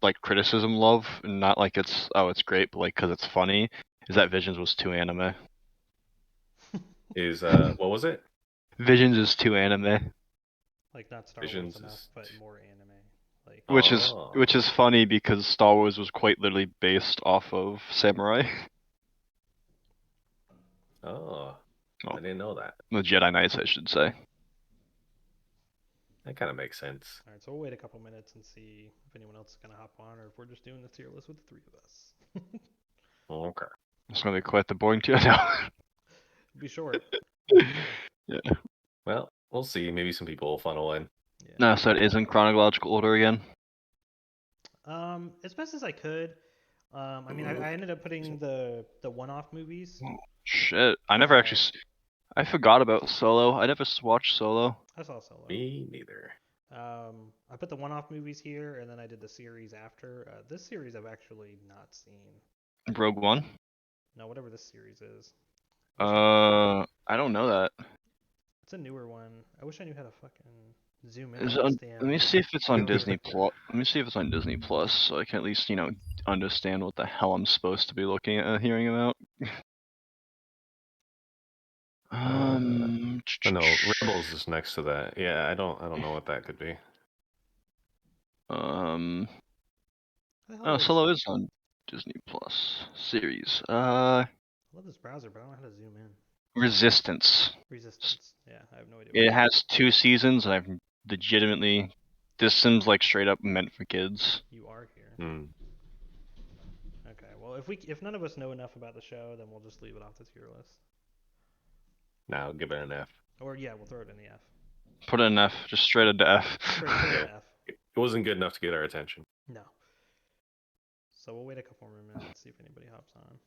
like criticism love, and not like it's great, but like because it's funny, is that Visions was too anime. Is what was it? Visions is too anime, Like not Star Wars Visions enough, is. but more anime. Like which is funny because Star Wars was quite literally based off of samurai. Oh, I Well, didn't know that. the Jedi Knights, I should say. That kind of makes sense. all right, so we'll wait a couple minutes and see if anyone else is gonna hop on, or if we're just doing the tier list with the three of us. Okay. It's gonna be quite the boring tier now. Be short. Yeah. Well, we'll see. Maybe some people will funnel in. Yeah. No, so it is in chronological order again. As best as I could. I mean, I ended up putting the one-off movies. Shit, I never actually. I forgot about Solo. I never watched Solo. I saw Solo. Me neither. I put the one-off movies here, and then I did the series after. This series I've actually not seen. Rogue One. No, whatever this series is. I don't know that. It's a newer one. I wish I knew how to fucking zoom in Is on it this on, damn. let me see if it's on browser. Disney Plus. Let me see if it's on Disney Plus, so I can at least understand what the hell I'm supposed to be looking at, hearing about. Oh no, Rebels is next to that. Yeah, I don't know what that could be. Oh, is... Solo is on Disney Plus series. I love this browser, but I don't know how to zoom in. Resistance. Resistance. Yeah, I have no idea. It has 2 seasons, and I've legitimately. This seems like straight up meant for kids. You are here. Hmm. Okay. Well, if none of us know enough about the show, then we'll just leave it off the tier list. Now give it an F. Or yeah, we'll throw it in the F. Put it in F, just straight into F. Straight to F. It wasn't good enough to get our attention. No. So we'll wait a couple more minutes, see if anybody hops on.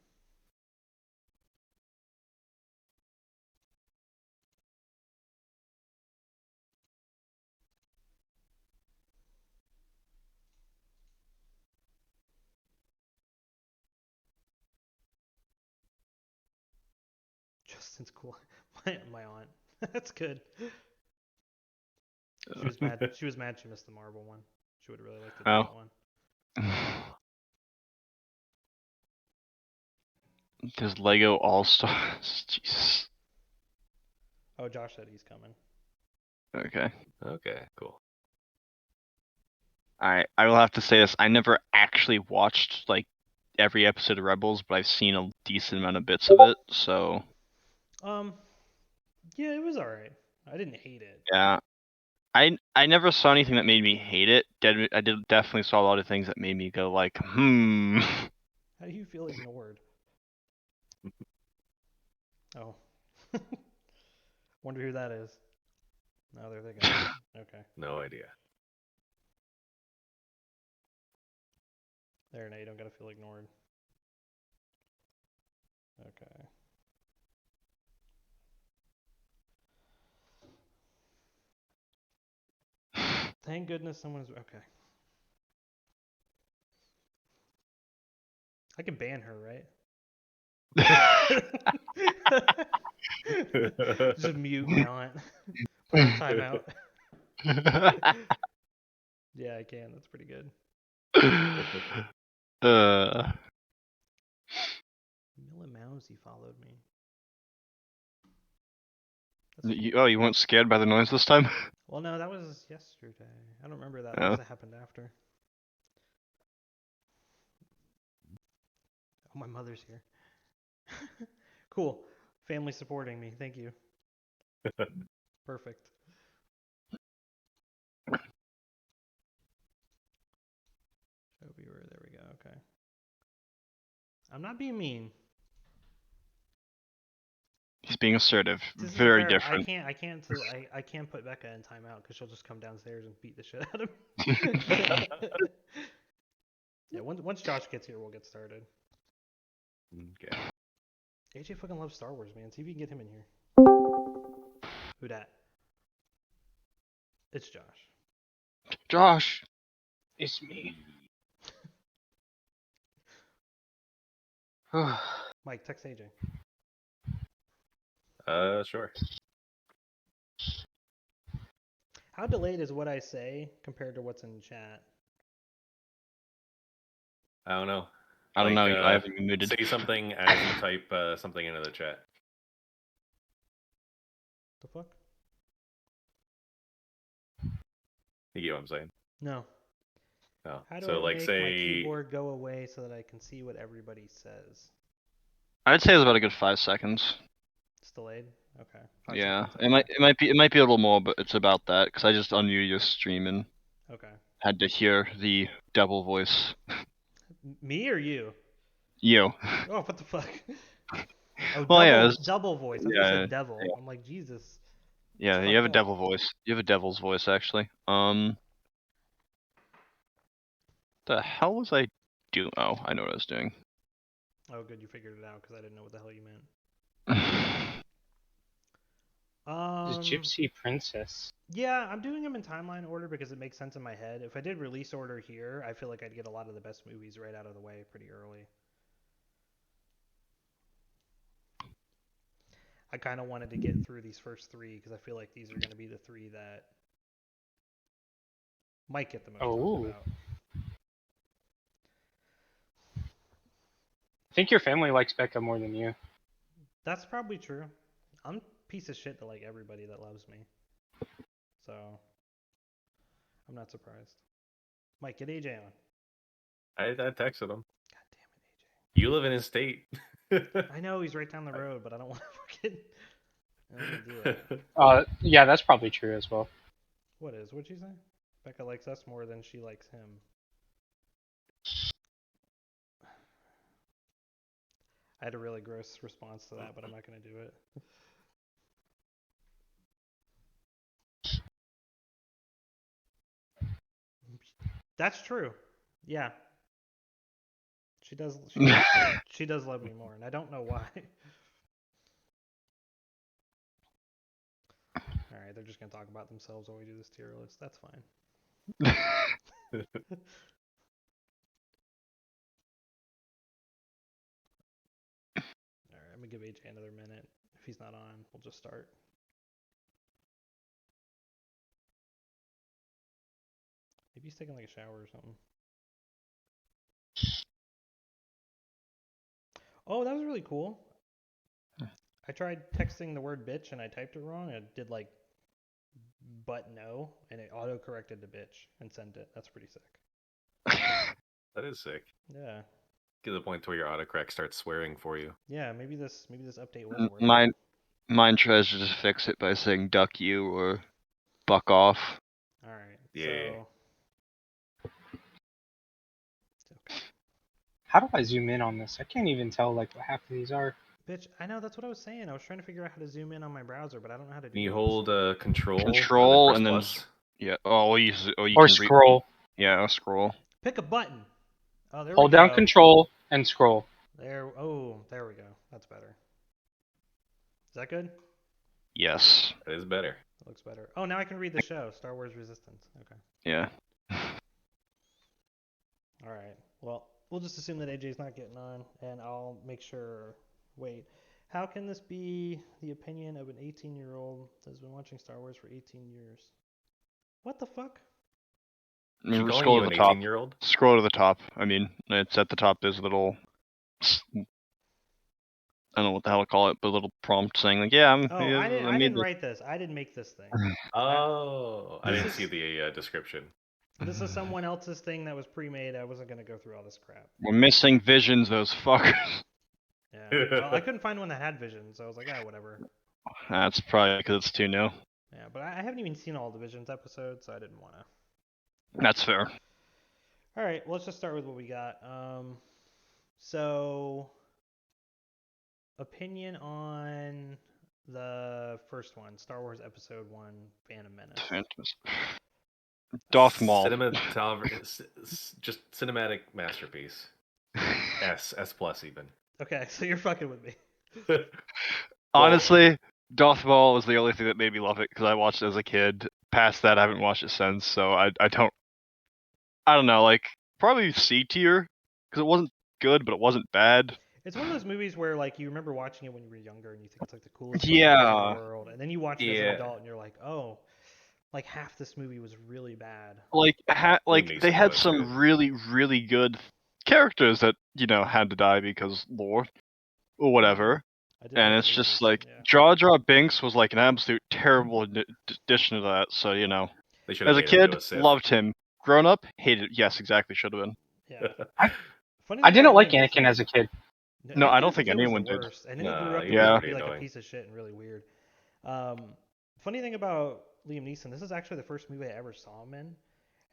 Justin's cool. My aunt. That's good. She was mad. She was mad she missed the Marvel one. She would really like to do that one. There's Lego All Stars. Jesus. Oh, Josh said he's coming. Okay. Okay, cool. I will have to say this. I never actually watched like every episode of Rebels, but I've seen a decent amount of bits of it. So. Yeah, it was alright. I didn't hate it. Yeah. I never saw anything that made me hate it. I definitely saw a lot of things that made me go like, How do you feel ignored? Oh. Wonder who that is. No, they're thinking. Okay. No idea. There, now you don't gotta feel ignored. Okay. Thank goodness someone's okay. I can ban her, right? Just mute my aunt. Put her timeout. Yeah, I can. That's pretty good. Milla Mousy followed me. You weren't scared by the noise this time? Well, no, that was yesterday. I don't remember that. Oh. That happened after. Oh, my mother's here. Cool. Family supporting me. Thank you. Perfect. Show viewer. There we go. Okay. I'm not being mean. He's being assertive. This Very is different. I can't put Becca in timeout because she'll just come downstairs and beat the shit out of me. Yeah, once Josh gets here, we'll get started. Okay. AJ fucking loves Star Wars, man. See if you can get him in here. Who dat? It's Josh. Josh, it's me. Mike, text AJ. Sure. How delayed is what I say compared to what's in chat? I don't know. I don't know. I haven't been muted. Say something as you type something into the chat. The fuck? You get what I'm saying? No. No. How do So I like make say my keyboard go away so that I can see what everybody says? I'd say it's about a good 5 seconds. It's delayed. Okay. 5 Yeah, seconds. Okay. it might be a little more, but it's about that because I just unmuted your stream and Okay. had to hear the devil voice. Me or you? You. Oh, what the fuck? Oh, Well, yeah, double voice. I thought you yeah, said devil. yeah, I'm like, Jesus. yeah. That's You have fucked a up. devil voice. You have a devil's voice, actually. The hell was I doing? Oh, I know what I was doing. Oh, good, you figured it out because I didn't know what the hell you meant. The Gypsy Princess. Yeah, I'm doing them in timeline order because it makes sense in my head. If I did release order here, I feel like I'd get a lot of the best movies right out of the way pretty early. I kind of wanted to get through these first 3 because I feel like these are going to be the 3 that might get the most talked about. I think your family likes Becca more than you. That's probably true. I'm a piece of shit to like everybody that loves me. So, I'm not surprised. Mike, get AJ on. I texted him. God damn it, AJ. You live in his state. I know he's right down the road, but I don't want to fucking. I don't want to do it. Yeah, that's probably true as well. What'd you say? Becca likes us more than she likes him. I had a really gross response to that, but I'm not going to do it. That's true. Yeah. She does she does love me more, and I don't know why. Alright, they're just gonna talk about themselves while we do this tier list. That's fine. Alright, I'm gonna give AJ another minute. If he's not on, we'll just start. Maybe he's taking like a shower or something. Oh, that was really cool. I tried texting the word bitch and I typed it wrong. It did like but no, and it auto corrected to bitch and sent it. That's pretty sick. That is sick. Yeah. Get to the point where your autocorrect starts swearing for you. Yeah, maybe this update was worth it. Mine tries to just fix it by saying duck you or buck off. Alright, Yeah. so okay. How do I zoom in on this? I can't even tell like what half of these are. Bitch, I know, that's what I was saying. I was trying to figure out how to zoom in on my browser, but I don't know how to do Can you this. hold control and then plus? yeah. Oh, you Or can scroll. yeah, I'll scroll. Pick a button. Oh, there Hold we go. down Control and scroll. There we go. That's better. Is that good? Yes. That is better. That looks better. Oh, now I can read the show, Star Wars Resistance. Okay. Yeah. Alright. Well, we'll just assume that AJ's not getting on, and I'll make sure. Wait. How can this be the opinion of an 18-year-old that's been watching Star Wars for 18 years? What the fuck? She calling Scroll you to an the top. 18-year-old? Scroll to the top. I mean, it's at the top. There's a little. I don't know what the hell to call it, but a little prompt saying like, "Yeah, I didn't write this. I didn't make this thing. Oh, I This didn't is- see the description. This is someone else's thing that was pre-made. I wasn't gonna go through all this crap. We're missing visions, those fuckers." Yeah. Well, I couldn't find one that had vision, so I was like, whatever. That's probably because it's too new. Yeah, but I haven't even seen all the Visions episodes, so I didn't want to. That's fair. All right, well, let's just start with what we got. So opinion on the first one, Star Wars Episode 1, Phantom Menace. Darth Maul. Just cinematic masterpiece. S plus even. Okay, so you're fucking with me. Honestly, Darth Maul was the only thing that made me love it because I watched it as a kid. Past that, I haven't watched it since, so I don't know, like probably C tier because it wasn't good, but it wasn't bad. It's one of those movies where like you remember watching it when you were younger and you think it's like the coolest Yeah. fucking thing in the world, and then you watch it as an adult and you're like, oh, like half this movie was really bad. Like they had was some good. really, really good characters that had to die because lore or whatever. I did And like it's Liam just Neeson, like yeah. Jar Jar Binks was like an absolute terrible addition to that. So They should as have a made him into kid, a Sith. loved him. Grown up, hated. Yes, exactly, should have been. Yeah. Funny I thing didn't about like Liam Anakin Neeson- as a kid. No, I don't Anakin as a think kid was anyone the did. worst. And then he Nah, grew up to he was Yeah. be pretty like a annoying. piece of shit and really weird. Funny thing about Liam Neeson, this is actually the first movie I ever saw him in.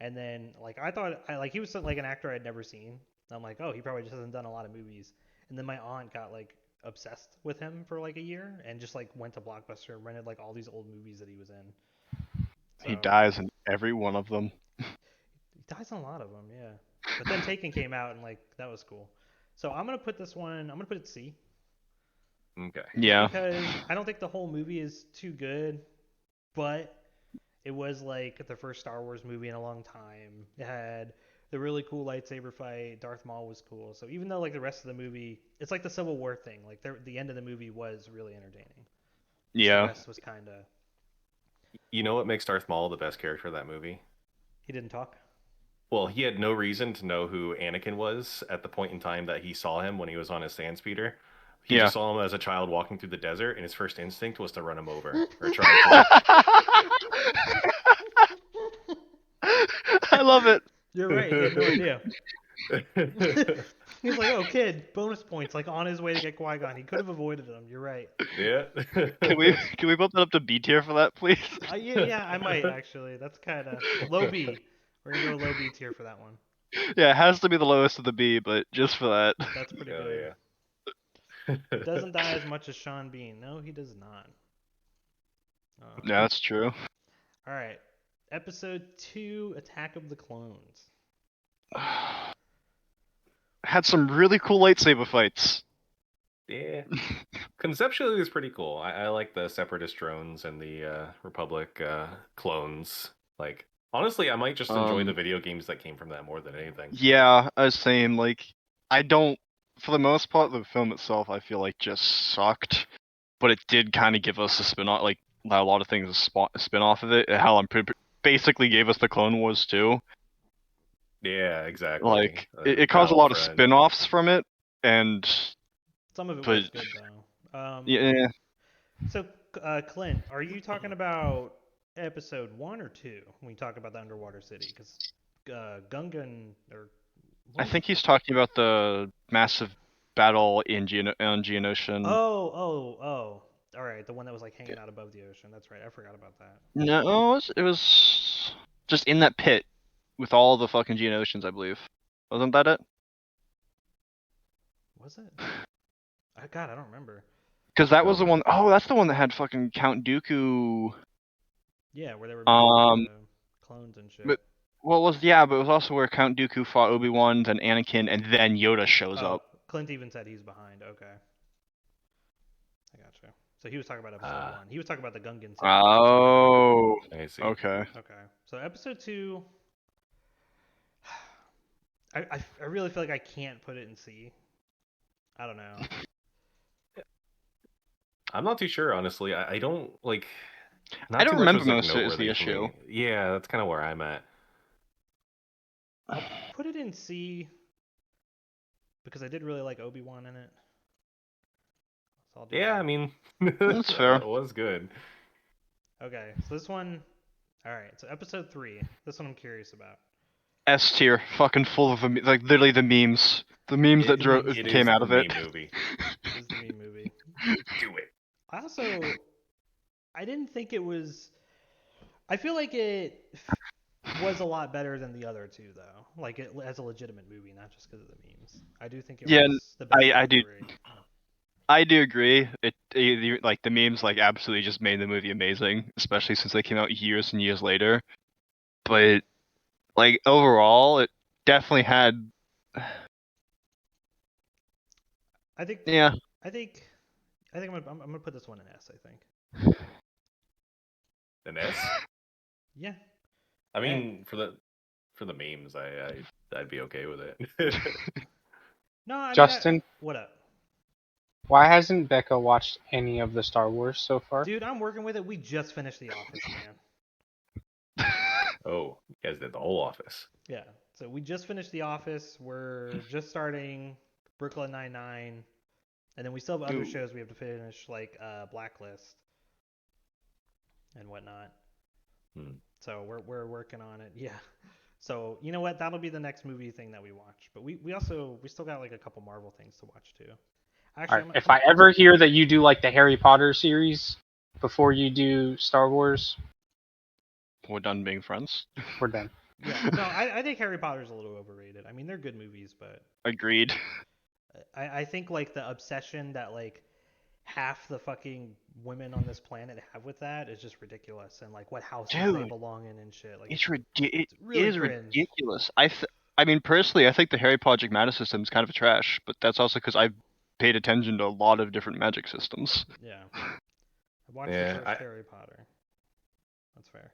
And then like I thought he was like an actor I'd never seen. I'm like, oh, he probably just hasn't done a lot of movies. And then my aunt got like obsessed with him for like a year and just like went to Blockbuster and rented like all these old movies that he was in. He So- dies in every one of them. He dies in a lot of them, yeah. But then Taken came out and like that was cool. So I'm gonna put it C. Okay. Yeah. Because I don't think the whole movie is too good, but it was like the first Star Wars movie in a long time. It had the really cool lightsaber fight. Darth Maul was cool. So even though like the rest of the movie, it's like the Civil War thing. Like the end of the movie was really entertaining. The Yeah. rest was kind of. You know what makes Darth Maul the best character of that movie? He didn't talk. Well, he had no reason to know who Anakin was at the point in time that he saw him when he was on his sand speeder. He Yeah. just saw him as a child walking through the desert, and his first instinct was to run him over or try I love it. You're right. He had no idea. to. He's like, oh, kid, bonus points, like on his way to get Qui-Gon. He could have avoided them. You're right. Yeah. Can we bump that up to B tier for that, please? Yeah, I might actually. That's kind of low B. We're gonna go low B tier for that one. Yeah, it has to be the lowest of the B, but just for that. That's pretty Hell good. yeah. Doesn't die as much as Sean Bean. No, he does not. Yeah, that's true. All right. Episode 2, Attack of the Clones. Had some really cool lightsaber fights. Yeah. Conceptually, it was pretty cool. I like the Separatist drones and the Republic clones. Like, honestly, I might just enjoy the video games that came from that more than anything. Yeah, I was saying, like, I don't, for the most part, the film itself, I feel like just sucked, but it did kind of give us a spin-off, like, a lot of things, a spin-off of it. How I'm basically gave us the Clone Wars too. Yeah, exactly. Like, it caused a lot of spin-offs from it, and some of it was good though. Yeah. So, Clint, are you talking about episode 1 or 2 when you talk about the underwater city? Because Gungan or I think he's talking about the massive battle in Geonosis Ocean. Oh. All right, the one that was like hanging out above the ocean. That's right. I forgot about that. No, it was just in that pit with all the fucking Geonosians, I believe. Wasn't that it? Was it? God, I don't remember. Because that was the one. Oh, that's the one that had fucking Count Dooku. Yeah, where they were making clones and shit. But but it was also where Count Dooku fought Obi-Wan, then Anakin, and then Yoda shows up. Clint even said he's behind. Okay. I gotcha. So he was talking about episode 1. He was talking about the Gungan city. Oh. I see. Okay. Okay. So episode 2. I really feel like I can't put it in C. I don't know. I'm not too sure, honestly. I don't like. I don't too much remember was, like, most of it is the noteworthy for issue. me. Yeah, that's kind of where I'm at. I'll put it in C because I did really like Obi-Wan in it. So I'll do Yeah, that. I mean, That's fair. It was good. Okay, so this one. All right, so episode 3. This one I'm curious about. S tier, fucking full of like literally the memes that came out of it. Meme movie. This is the meme movie. Do it. I didn't think it was. I feel like it was a lot better than the other two, though. Like it as a legitimate movie, not just because of the memes. I do think it was the best. I of the do. three. I do agree. Like the memes like absolutely just made the movie amazing, especially since they came out years and years later. But like overall, it definitely had. I think. Yeah. I think I'm gonna put this one in S. I think. An S? Yeah. I mean, for the memes, I'd be okay with it. No, I mean, Justin, what up? why hasn't Becca watched any of the Star Wars so far? Dude, I'm working with it. We just finished The Office, man. Oh, you guys did the whole Office. Yeah. So we just finished The Office. We're just starting Brooklyn Nine-Nine. And then we still have other shows we have to finish, like Blacklist and whatnot. So we're working on it. Yeah. So you know what? That'll be the next movie thing that we watch. But we still got like a couple Marvel things to watch too. Actually, If I ever hear that you do like the Harry Potter series before you do Star Wars, we're done being friends. we're done. Yeah. No, I think Harry Potter's a little overrated. I mean, they're good movies, but Agreed. I think like the obsession that like half the fucking women on this planet have with that is just ridiculous, and like what houses they belong in and shit. Like It's really cringe. ridiculous. I mean, personally, I think the Harry Potter magic system is kind of trash, but that's also because I've paid attention to a lot of different magic systems. Yeah. I watched the first Harry Potter. That's fair.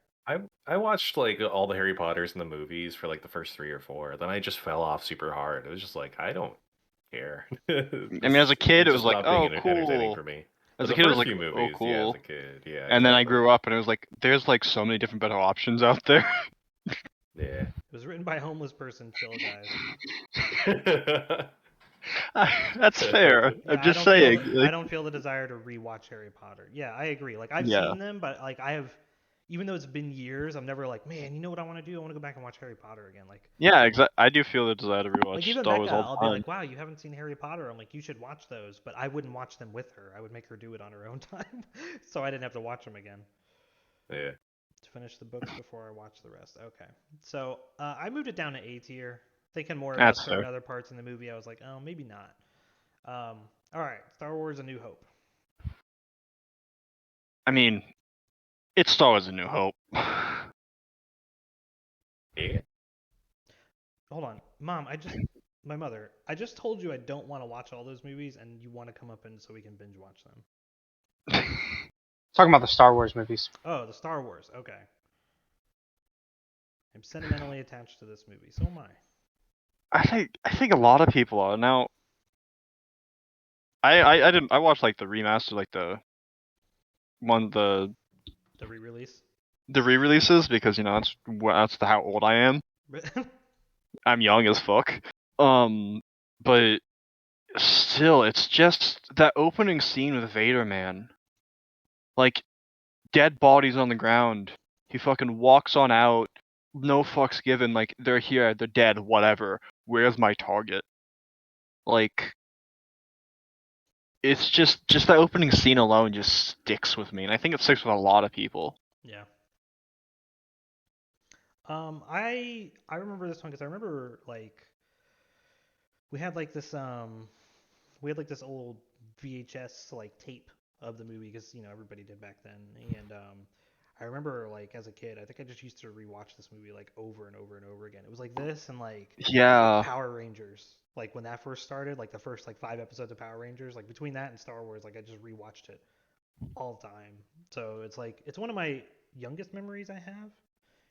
I watched like all the Harry Potters in the movies for like the first 3 or 4. Then I just fell off super hard. It was just like I don't care. I mean, as a kid, it was like, oh, entertaining cool. for me. As a kid, it was like, oh, cool. Yeah, as a kid, yeah. And then I grew up, and it was like, there's like so many different better options out there. Yeah. It was written by a homeless person, chill guys. That's fair. Yeah, I'm just saying. I don't feel the desire to rewatch Harry Potter. Yeah, I agree. Like I've seen them, but like I have, even though it's been years, I'm never like, man, you know what I want to do? I want to go back and watch Harry Potter again. Like yeah, exactly. I do feel the desire to rewatch like even Star Wars Becca, all the I'll time. be like, wow, you haven't seen Harry Potter. I'm like, you should watch those, but I wouldn't watch them with her. I would make her do it on her own time, so I didn't have to watch them again. Yeah. To finish the books before I watch the rest. Okay, so I moved it down to A tier. Thinking more about certain other parts in the movie, I was like, oh, maybe not. All right, Star Wars: A New Hope. I mean, it's Star Wars: A New Hope. Yeah. Hold on, Mom. My mother. I just told you I don't want to watch all those movies, and you want to come up and so we can binge watch them. Talking about the Star Wars movies. Oh, the Star Wars. Okay. I'm sentimentally attached to this movie. So am I. I think a lot of people are now. I watched like the remaster, like the re-release. The re-releases because that's how old I am. I'm young as fuck. But still, it's just that opening scene with Vader, man. Like, dead bodies on the ground. He fucking walks on out. No fucks given. Like, they're here, they're dead, whatever. Where's my target? Like, it's just that opening scene alone just sticks with me, and I think it sticks with a lot of people. Yeah. I remember this one because I remember like we had like this old VHS like tape of the movie because everybody did back then, and I remember like as a kid I think I just used to rewatch this movie like over and over and over again. It was like this and like Power Rangers, like when that first started, like the first like 5 episodes of Power Rangers, like between that and Star Wars, like I just rewatched it all the time. So it's like it's one of my youngest memories I have.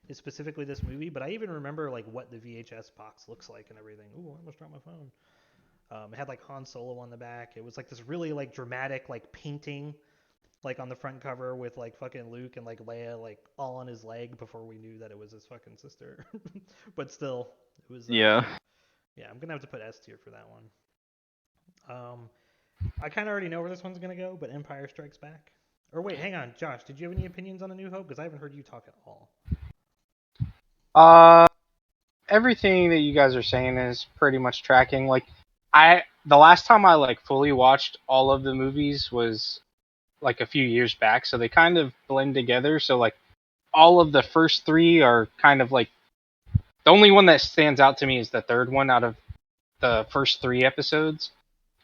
Is specifically this movie, but I even remember like what the VHS box looks like and everything. Ooh, I almost dropped my phone. It had like Han Solo on the back. It was like this really like dramatic like painting, like on the front cover with like fucking Luke and like Leia like all on his leg before we knew that it was his fucking sister. But still, it was. Yeah, I'm gonna have to put S tier for that one. I kind of already know where this one's gonna go, but Empire Strikes Back. Or wait, hang on, Josh. Did you have any opinions on A New Hope? Because I haven't heard you talk at all. Everything that you guys are saying is pretty much tracking. Like, the last time I like fully watched all of the movies was like a few years back, so they kind of blend together. So like, all of the first 3 are kind of like the only one that stands out to me is the third one out of the first 3 episodes,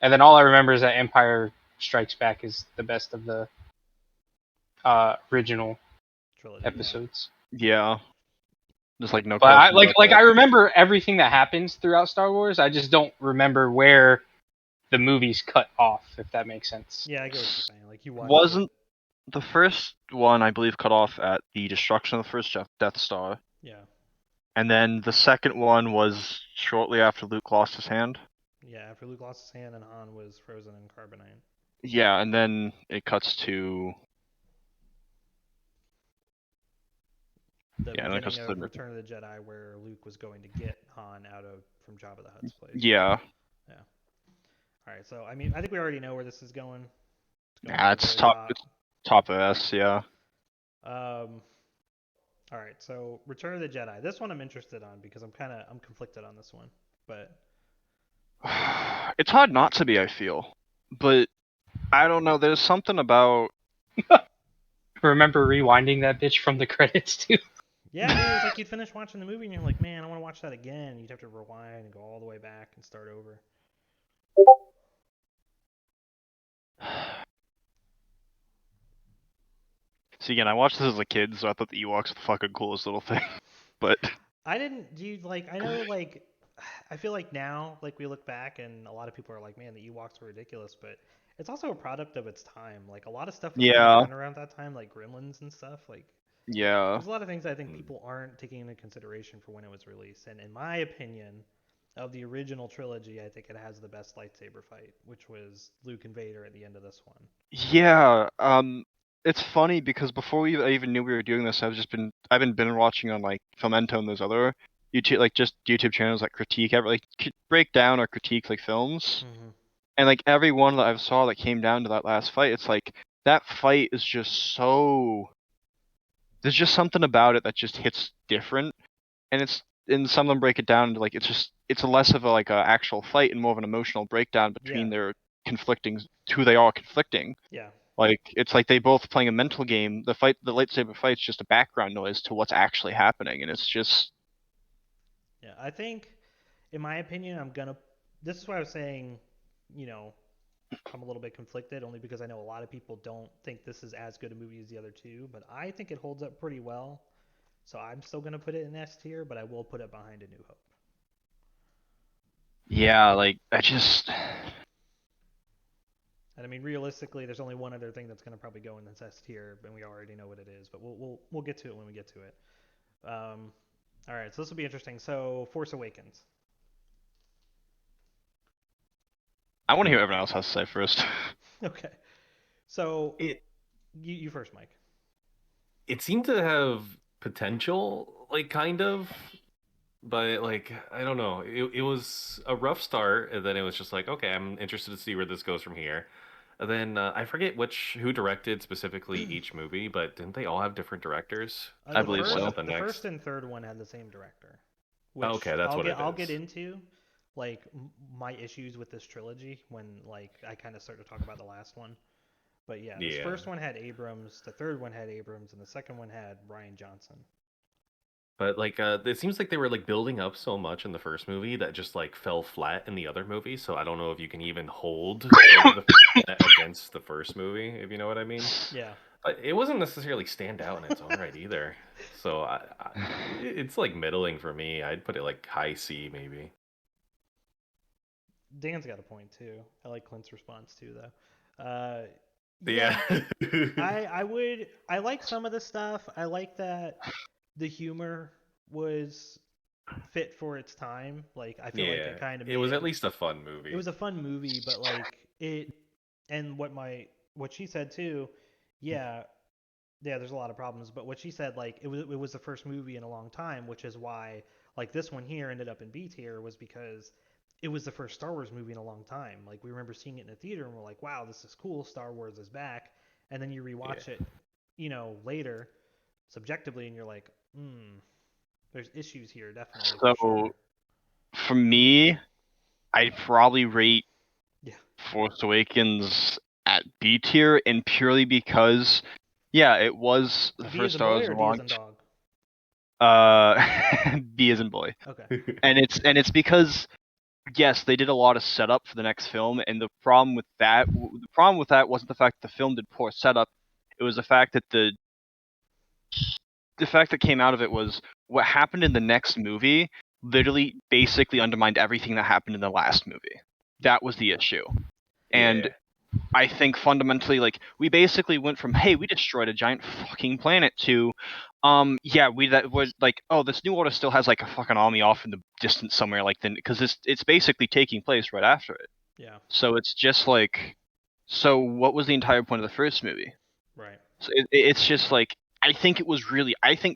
and then all I remember is that Empire Strikes Back is the best of the original trilogy episodes. Yeah. Just like no. But I remember everything that happens throughout Star Wars. I just don't remember where the movies cut off, if that makes sense. Yeah, I get what you're saying. Like you wasn't the first one, I believe, cut off at the destruction of the first Death Star. Yeah. And then the second one was shortly after Luke lost his hand. Yeah, after Luke lost his hand and Han was frozen in carbonite. Yeah, and then it cuts to The Yeah, like I beginning of said, Return of the Jedi, where Luke was going to get Han out of from Jabba the Hutt's place. yeah. Yeah. All right. So I mean, I think we already know where this is going. It's going Nah, to the it's very top. it's top of S, yeah. All right. So Return of the Jedi. This one I'm interested on because I'm conflicted on this one, but It's hard not to be, I feel. But I don't know, there's something about Remember rewinding that bitch from the credits too? yeah, dude, it's like you'd finish watching the movie and you're like, man, I want to watch that again. You'd have to rewind and go all the way back and start over. See, again, I watched this as a kid, so I thought the Ewoks were the fucking coolest little thing. But I didn't do like I know like I feel like now like we look back and a lot of people are like, man, the Ewoks were ridiculous, but it's also a product of its time. Like a lot of stuff was being yeah, done around that time, like Gremlins and stuff. Like yeah. there's a lot of things I think people aren't taking into consideration for when it was released. And in my opinion, of the original trilogy, I think it has the best lightsaber fight, which was Luke and Vader at the end of this one. Yeah, it's funny because before I even knew we were doing this, I've been binge watching on like Filmento and those other YouTube like just YouTube channels that critique break down or critique like films, Mm-hmm. and like every one that I've saw that came down to that last fight, it's like that fight is just so there's just something about it that just hits different, and some of them break it down into like it's less of a like a actual fight and more of an emotional breakdown between Yeah. their conflicting who they are conflicting. Yeah. Like it's like they both playing a mental game. The lightsaber fight's just a background noise to what's actually happening, and it's just Yeah. I think, in my opinion, This is why I was saying, you know, I'm a little bit conflicted only because I know a lot of people don't think this is as good a movie as the other two, but I think it holds up pretty well. So I'm still gonna put it in S tier, but I will put it behind A New Hope. yeah. Like I just And I mean, realistically, there's only one other thing that's gonna probably go in this S tier, and we already know what it is. But we'll get to it when we get to it. All right, so this will be interesting. So Force Awakens. I want to hear what everyone else has to say first. Okay. So It you first, Mike. it seemed to have potential, like kind of, but like I don't know. It was a rough start, and then it was just like, okay, I'm interested to see where this goes from here. And then I forget who directed specifically each movie, but didn't they all have different directors? I The believe first, so. The first and third one had the same director, which Okay, that's what it I'll is. get into, like my issues with this trilogy when like I kind of start to talk about the last one. But yeah, this Yeah. first one had Abrams, the third one had Abrams, and the second one had Rian Johnson. But like, it seems like they were like building up so much in the first movie that just like fell flat in the other movie. So I don't know if you can even hold like, against the first movie, if you know what I mean. Yeah. But it wasn't necessarily stand out in its own right either. So it's like middling for me. I'd put it like high C maybe. Dan's got a point too. I like Clint's response too, though. Yeah. I like some of the stuff. I like that the humor was fit for its time. Like I feel like it kind of it was at least a fun movie. It was a fun movie, but like and what she said too, yeah, there's a lot of problems, but what she said, like it was the first movie in a long time, which is why like this one here ended up in B tier, was because it was the first Star Wars movie in a long time. Like we remember seeing it in the theater and we're like, wow, this is cool, Star Wars is back. And then you rewatch it, later, subjectively, and you're like, there's issues here, definitely. So for sure. for me, I'd probably rate Yeah. Force Awakens at B tier, and purely because, yeah, it was the B first as in Star boy Wars or D as in launch. B as in boy, dog? Okay. and it's because yes, they did a lot of setup for the next film, and the problem with that wasn't the fact that the film did poor setup. It was the fact that the fact that came out of it was what happened in the next movie literally basically undermined everything that happened in the last movie. That was the issue. And I think fundamentally, like, we basically went from, hey, we destroyed a giant fucking planet to, that was like, oh, this new order still has like a fucking army off in the distance somewhere, like, then because it's basically taking place right after it. Yeah. So it's just like, so what was the entire point of the first movie? Right. So it's just like, I think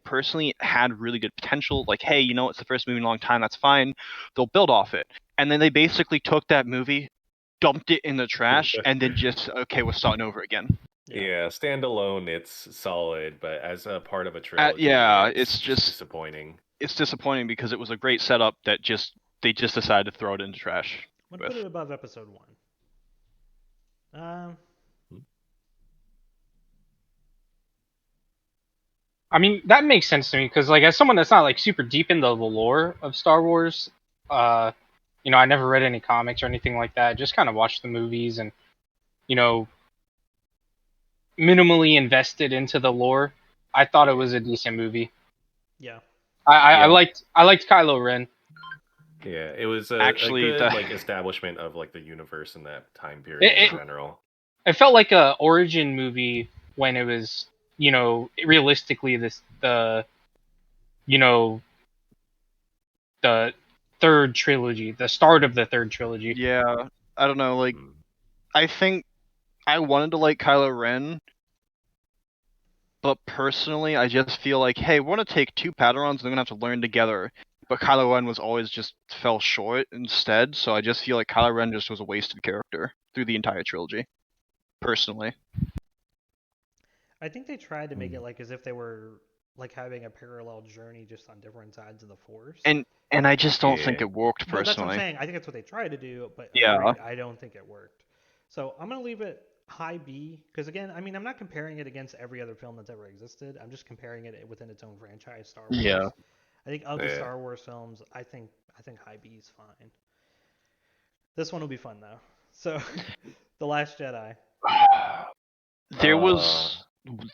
personally it had really good potential. Like, hey, it's the first movie in a long time. That's fine. They'll build off it. And then they basically took that movie, dumped it in the trash, and then just, okay, we're starting over again. Yeah, standalone, it's solid, but as a part of a trilogy, it's just disappointing. It's disappointing because it was a great setup that they just decided to throw it into trash. I'm gonna put it above episode 1. I mean, that makes sense to me because, like, as someone that's not like super deep into the lore of Star Wars, I never read any comics or anything like that. Just kind of watched the movies and, minimally invested into the lore. I thought it was a decent movie. Yeah. I liked Kylo Ren. Yeah, it was Actually, a good establishment of like the universe in that time period in general. It felt like a origin movie when it was, realistically the third trilogy, the start of the third trilogy. Yeah, I don't know. Like, I think I wanted to like Kylo Ren, but personally, I just feel like, hey, we're gonna take two Padawans and they're gonna have to learn together. But Kylo Ren was always just fell short instead, so I just feel like Kylo Ren just was a wasted character through the entire trilogy. Personally. I think they tried to make it like as if they were like having a parallel journey just on different sides of the Force. And I just don't think it worked personally. No, that's what I'm saying. I think that's what they tried to do, but I don't think it worked. So I'm gonna leave it high B because again, I mean, I'm not comparing it against every other film that's ever existed. I'm just comparing it within its own franchise, Star Wars. Yeah. I think of the Star Wars films, I think high B is fine. This one will be fun though. So, The Last Jedi.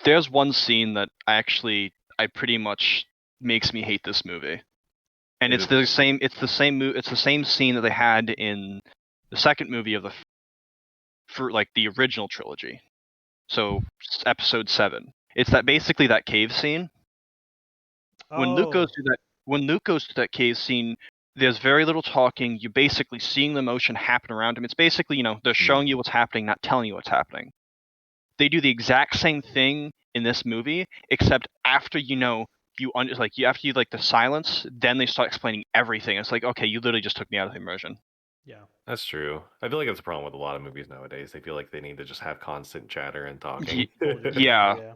There's one scene that I pretty much makes me hate this movie, and it's the same scene that they had in the second movie of for like the original trilogy, so episode 7. It's basically that cave scene. When Luke goes to that cave scene, there's very little talking. You're basically seeing the motion happen around him. It's basically, they're showing you what's happening, not telling you what's happening. They do the exact same thing in this movie, except after after you like the silence, then they start explaining everything. It's like, okay, you literally just took me out of the immersion. Yeah, that's true. I feel like that's a problem with a lot of movies nowadays. They feel like they need to just have constant chatter and talking. Yeah.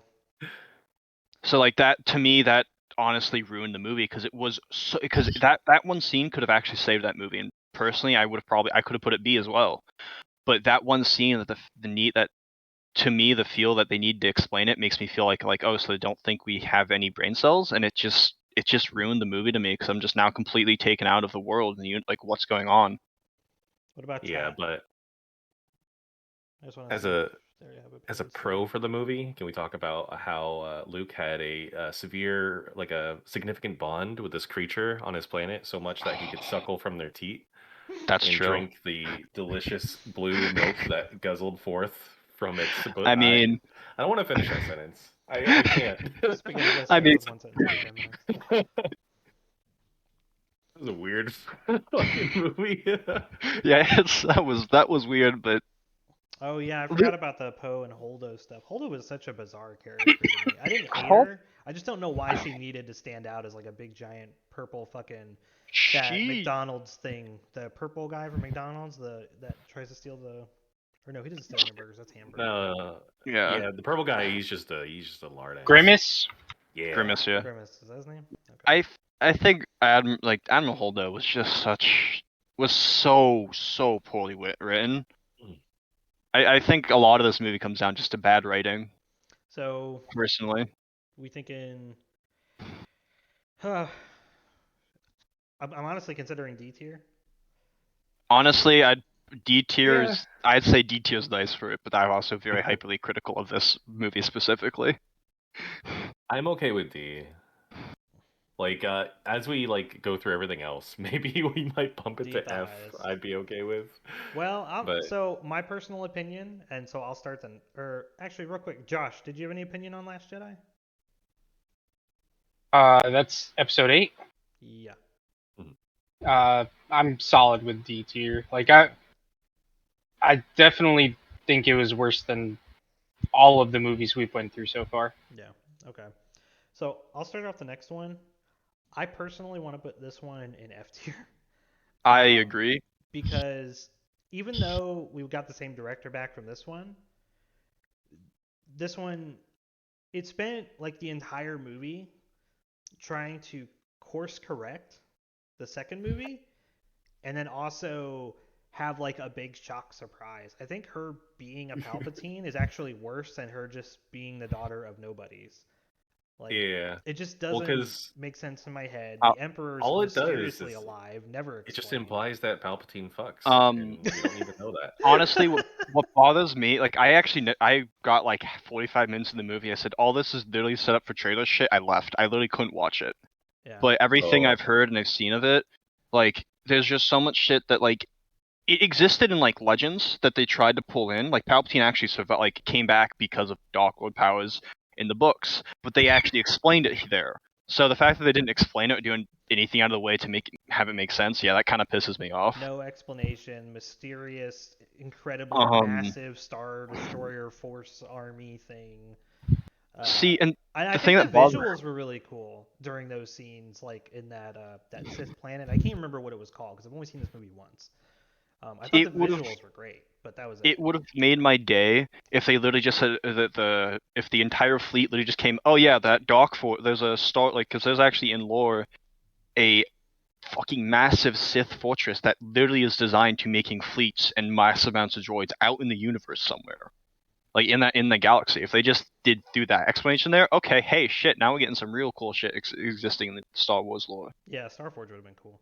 So like that, to me, that honestly ruined the movie because that one scene could have actually saved that movie. And personally, I could have put it B as well. But that one scene that to me, the feel that they need to explain it makes me feel like oh, so they don't think we have any brain cells, and it just ruined the movie to me because I'm just now completely taken out of the world and like what's going on. What about but as a pro for the movie, can we talk about how Luke had a significant bond with this creature on his planet so much that he could suckle from their teat? That's true. Drink the delicious blue milk that guzzled forth from its. I mean, I don't want to finish that sentence. I can't. I mean, it was a weird fucking movie. Yeah, that was weird, but. Oh yeah, I forgot about the Poe and Holdo stuff. Holdo was such a bizarre character to me. I didn't hate her. I just don't know why she needed to stand out as like a big giant purple fucking that McDonald's thing. The purple guy from McDonald's, that tries to steal the, or no, he doesn't steal hamburgers. That's hamburger. Yeah, the purple guy. He's just a lard ass. Grimace. Yeah. Grimace. Yeah. Grimace, is that his name? Okay. I think Admiral Holdo was so poorly written. I think a lot of this movie comes down just to bad writing. So personally, we thinking. I'm honestly considering D tier. Honestly, I'd say D tier is nice for it, but I'm also very hyperly critical of this movie specifically. I'm okay with D. Like, as we go through everything else, maybe we might bump it to F. I'd be okay with. Well, so my personal opinion, and so I'll start then. Or actually, real quick, Josh, did you have any opinion on Last Jedi? That's episode 8. Yeah. I'm solid with D tier. Like I definitely think it was worse than all of the movies we've went through so far. Yeah. Okay. So I'll start off the next one. I personally want to put this one in F tier. I agree. Because even though we got the same director back from this one, it spent like the entire movie trying to course correct the second movie and then also have like a big shock surprise. I think her being a Palpatine is actually worse than her just being the daughter of nobodies. Like, Yeah. it just Well, doesn't 'cause make sense in my head. Uh, The Emperor's all it does mysteriously is alive, never it just explained. implies that Palpatine fucks, Um, and we don't need to know that. honestly, what bothers me, like I got like 45 minutes in the movie. I said, all this is literally set up for trailer shit. I left. I literally couldn't watch it. Yeah. But everything Oh. I've heard and I've seen of it, like there's just so much shit that like it existed in like legends that they tried to pull in. Like Palpatine actually survived, like came back because of Dark Lord powers in the books, but they actually explained it there. So the fact that they didn't explain it or do anything out of the way to have it make sense, yeah, that kind of pisses me off. No explanation, mysterious, incredibly Um, massive Star Destroyer Force Army thing. See, and I the think thing the that bothers visuals were really cool during those scenes, like in that Sith planet. I can't remember what it was called because I've only seen this movie once. I thought the it would have visuals were great, but that was it it. would have made my day if they literally just said that if the entire fleet literally just came. Oh yeah, that dock fort. There's a star like because there's actually in lore a fucking massive Sith fortress that literally is designed to making fleets and massive amounts of droids out in the universe somewhere, like in the galaxy. If they just did do that explanation there, okay, hey, shit, now we're getting some real cool shit existing in the Star Wars lore. Yeah, Star Forge would have been cool.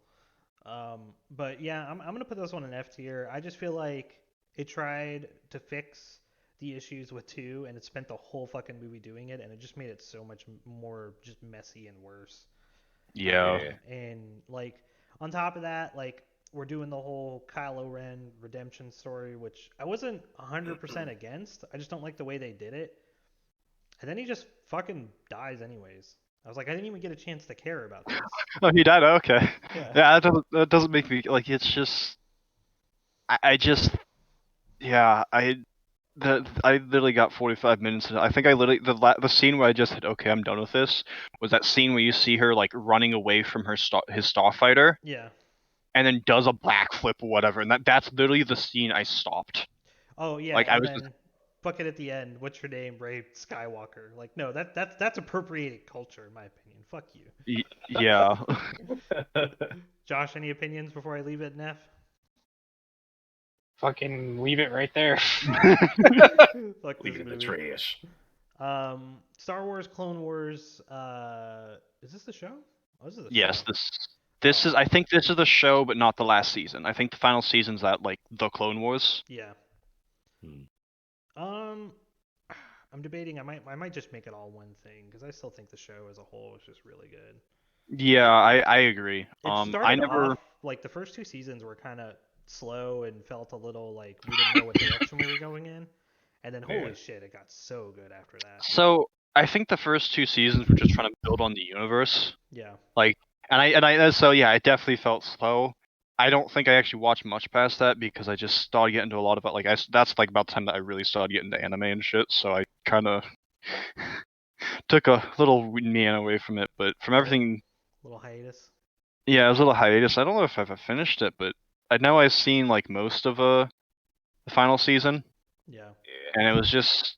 But yeah, I'm gonna put this one in F tier. I just feel like it tried to fix the issues with 2, and it spent the whole fucking movie doing it, and it just made it so much more just messy and worse. Yeah. And like on top of that, like we're doing the whole Kylo Ren redemption story, which I wasn't 100% against. I just don't like the way they did it. And then he just fucking dies anyways. I was like, I didn't even get a chance to care about this. Oh, he died. Okay. Yeah. Yeah, that doesn't make me like. It's just I just yeah I literally got 45 minutes. I think I literally the scene where I just said, okay, I'm done with this, was that scene where you see her like running away from his starfighter, Yeah. and then does a backflip or whatever, and that's literally the scene I stopped. Oh yeah, Like I and was then fucking at the end, what's your name, Ray Skywalker? Like, no, that's appropriating culture, in my opinion. Fuck you. Yeah. Josh, any opinions before I leave it, Neff? Fucking leave it right there. Fuck Leave this it in the movie. trash. Star Wars, Clone Wars. Is this the show? Oh, this is the Yes, show. this Oh. is I think this is the show, but not the last season. I think the final season's that like the Clone Wars. Yeah. Hmm. I'm debating. I might just make it all one thing because I still think the show as a whole is just really good. Yeah, I agree. It I started never. off like the first 2 seasons were kind of slow and felt a little like we didn't know what direction we were going in, and then holy Yeah. shit, it got so good after that. So I think the first 2 seasons were just trying to build on the universe. Yeah. Like, so yeah, it definitely felt slow. I don't think I actually watched much past that because I just started getting into a lot of it. Like, that's like about the time that I really started getting into anime and shit. So I kind of took a little man away from it. But from everything, Little hiatus. yeah, it was a little hiatus. I don't know if I've finished it, but I know I've seen like most of the final season, Yeah. and it was just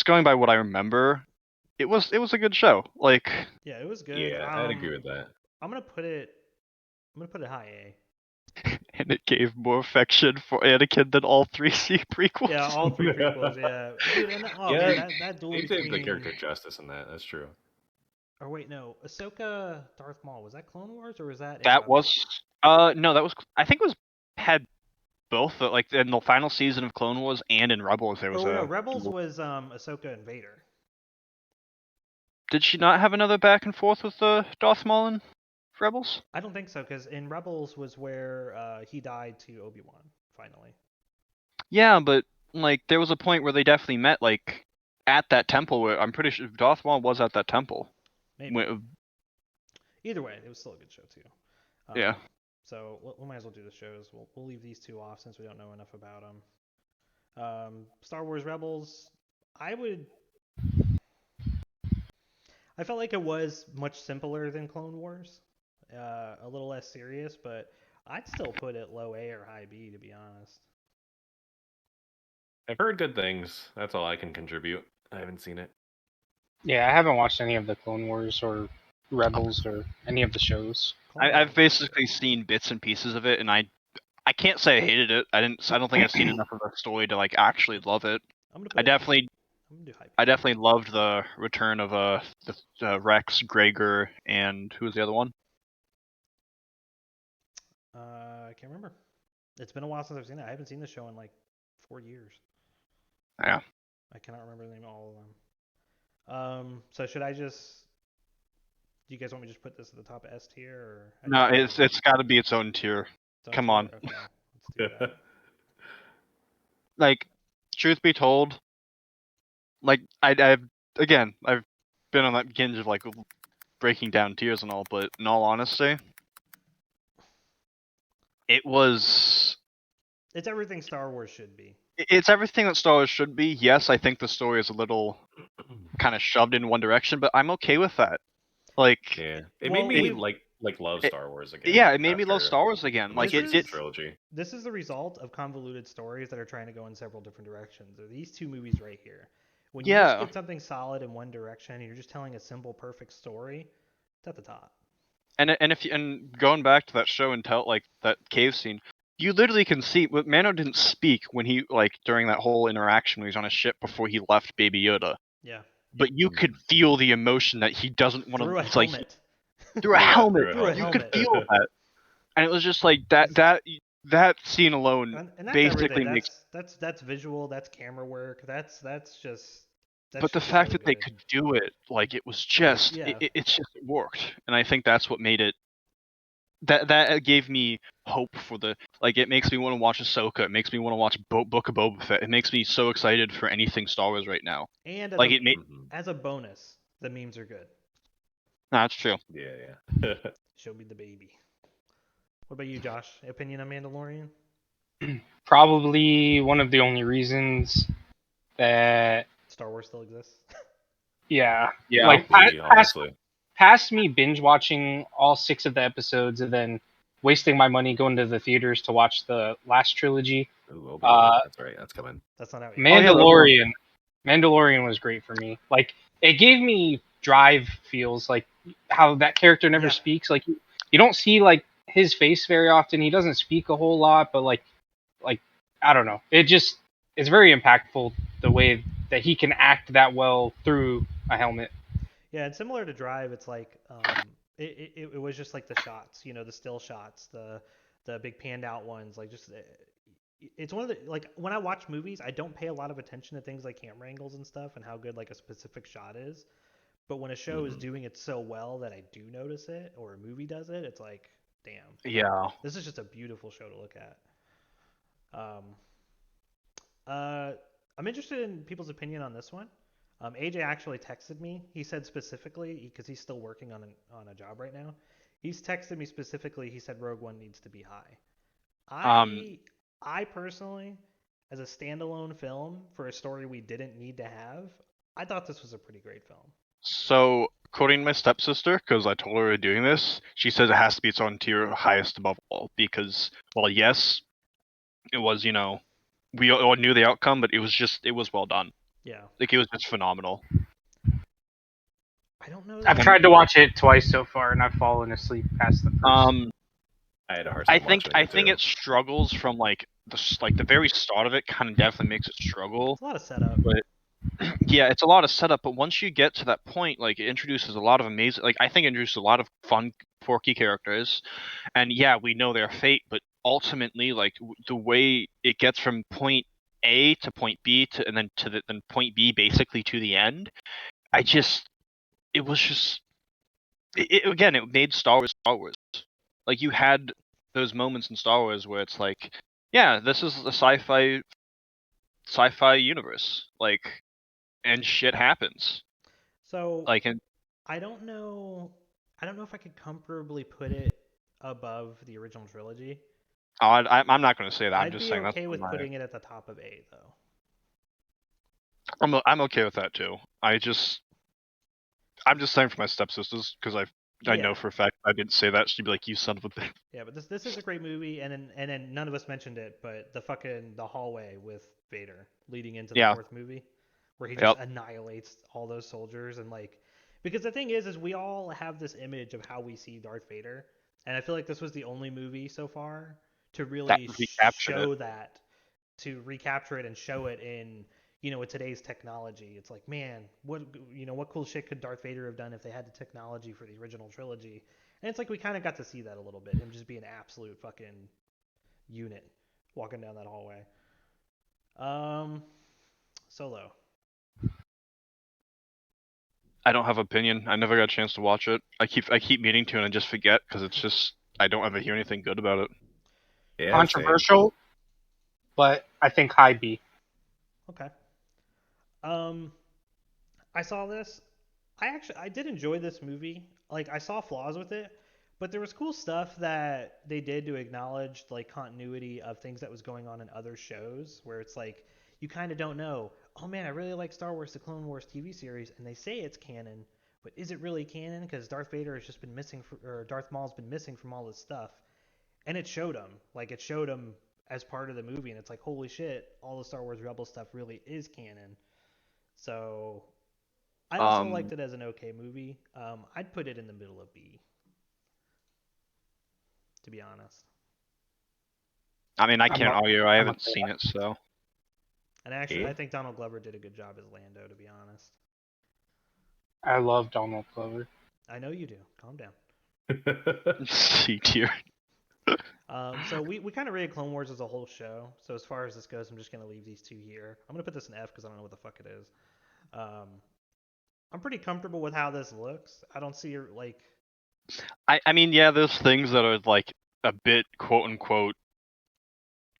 going by what I remember. It was a good show. Like, Yeah, it was good. Yeah, I'd agree with that. I'm gonna put it high A. and it gave more affection for Anakin than all three prequels. Yeah, all 3 prequels. Yeah, dude. And Yeah, man, that duel They did between. the character justice in that. That's true. Or wait, no, Ahsoka, Darth Maul. Was that Clone Wars or was that? in That Rebels? was no, that was I think it was had both like in the final season of Clone Wars and in Rebels there was Oh no, a. Rebels was Ahsoka and Vader. Did she not have another back and forth with Darth Maul in Rebels? I don't think so, because in Rebels was where he died to Obi-Wan finally. Yeah, but like there was a point where they definitely met like at that temple where I'm pretty sure Darth Maul was at that temple. Maybe. Either way, it was still a good show too. Yeah. So we might as well do the shows. We'll leave these 2 off since we don't know enough about them. Star Wars Rebels. I would I felt like it was much simpler than Clone Wars, a little less serious, but I'd still put it low A or high B, to be honest. I've heard good things. That's all I can contribute. I haven't seen it. Yeah, I haven't watched any of the Clone Wars or Rebels or any of the shows. I've basically seen bits and pieces of it, and I can't say I hated it. I don't think I've seen enough of the story to like actually love it. I definitely loved the return of the Rex, Gregor, and who was the other one? I can't remember. It's been a while since I've seen it. I haven't seen the show in like 4 years. Yeah. I cannot remember the name of all of them. So should I just? Do you guys want me to just put this at the top of S tier, or? No, it's got to be its own tier. Come on. Okay, let's do that. Like, truth be told, like I've been on that binge of like breaking down tiers and all, but in all honesty, it's everything Star Wars should be. It's everything that Star Wars should be. Yes, I think the story is a little kind of shoved in one direction, but I'm okay with that. Like, yeah, it made me like love Star Wars again. Yeah, it made me love Star Wars again. Like trilogy. This is the result of convoluted stories that are trying to go in several different directions. There are these two movies right here. When you just get something solid in one direction, and you're just telling a simple, perfect story, it's at the top. And going back to that show and tell like that cave scene, you literally can see. Mando didn't speak when he during that whole interaction when he was on a ship before he left Baby Yoda. Yeah. But you could feel the emotion that he doesn't want to. Through a helmet. Through a helmet. You could feel that, and it was just like that scene alone and basically makes that's visual. That's camera work. That's just. But the fact that they could do it, like it was just, it worked, and I think that's what made it. That gave me hope for the It makes me want to watch Ahsoka. It makes me want to watch Book of Boba Fett. It makes me so excited for anything Star Wars right now. And as a bonus, the memes are good. No, that's true. Yeah. She'll be the baby. What about you, Josh? Opinion on Mandalorian? Probably one of the only reasons that Star Wars still exists. Yeah. Like past me binge watching all 6 of the episodes and then wasting my money going to the theaters to watch the last trilogy. Ooh, Obi-Wan. That's right. That's coming. That's not out yet. Mandalorian. Mandalorian was great for me. Like it gave me drive feels, like how that character never speaks. Like you don't see like his face very often. He doesn't speak a whole lot, but like I don't know. It's very impactful the way that he can act that well through a helmet. Yeah, and similar to Drive, it's like it was just like the shots, the still shots, the big panned out ones, like just it's one of the when I watch movies, I don't pay a lot of attention to things like camera angles and stuff and how good like a specific shot is. But when a show is doing it so well that I do notice it, or a movie does it, it's like, damn. Yeah. This is just a beautiful show to look at. I'm interested in people's opinion on this one. AJ actually texted me. He said specifically, because he's still working on a job right now. He's texted me specifically. He said Rogue One needs to be high. I personally, as a standalone film for a story we didn't need to have, I thought this was a pretty great film. So, quoting my stepsister, because I told her we were doing this, she says it has to be its own tier, highest above all, because, well, yes, it was, we all knew the outcome, but it was well done. Yeah. Like, it was just phenomenal. I don't know. I've tried to watch it twice so far, and I've fallen asleep past the first. I had a hard time I think it struggles from the very start of it kind of definitely makes it struggle. It's a lot of setup. But yeah, it's a lot of setup, but once you get to that point, like, it introduces a lot of amazing, I think it introduces a lot of fun, quirky characters, and yeah, we know their fate, but ultimately, the way it gets from point A to point B and then point B basically to the end, it made Star Wars. Like, you had those moments in Star Wars where it's like, yeah, this is a sci-fi universe, and shit happens. So I don't know if I could comfortably put it above the original trilogy. Oh, I'm not going to say that. I'm just saying I'd be okay with putting it at the top of A, though. I'm okay with that too. I'm just saying for my stepsisters because I know Yeah. for a fact I didn't say that. She'd be like, "You son of a bitch." Yeah, but this is a great movie, and then none of us mentioned it, but the hallway with Vader leading into the Yeah. fourth movie, where he just Yep. annihilates all those soldiers and like, because the thing is we all have this image of how we see Darth Vader, and I feel like this was the only movie so far to That really recaptured it. show that, to recapture it and show it in with today's technology. It's like, man, what cool shit could Darth Vader have done if they had the technology for the original trilogy? And it's like we kind of got to see that a little bit. Him just be an absolute fucking unit walking down that hallway. Solo. I don't have opinion. I never got a chance to watch it. I keep meaning to, and I just forget because it's just I don't ever hear anything good about it. Yeah, same. Controversial, but I think high B. Okay. I saw this. I did enjoy this movie. Like I saw flaws with it, but there was cool stuff that they did to acknowledge like continuity of things that was going on in other shows where it's like you kind of don't know. Oh man, I really like Star Wars: The Clone Wars TV series, and they say it's canon, but is it really canon? Because Darth Vader has just been missing, or Darth Maul's been missing from all this stuff, and it showed him. Like it showed him as part of the movie, and it's like holy shit, all the Star Wars Rebel stuff really is canon. So I also liked it as an okay movie. I'd put it in the middle of B, to be honest. I mean, I can't argue. I haven't okay. seen it, so. And actually, Yeah. I think Donald Glover did a good job as Lando, to be honest. I love Donald Glover. I know you do. Calm down. C tier. So we kind of rated Clone Wars as a whole show. So as far as this goes, I'm just going to leave these two here. I'm going to put this in F because I don't know what the fuck it is. I'm pretty comfortable with how this looks. I don't see like. I mean, yeah, there's things that are like a bit quote unquote,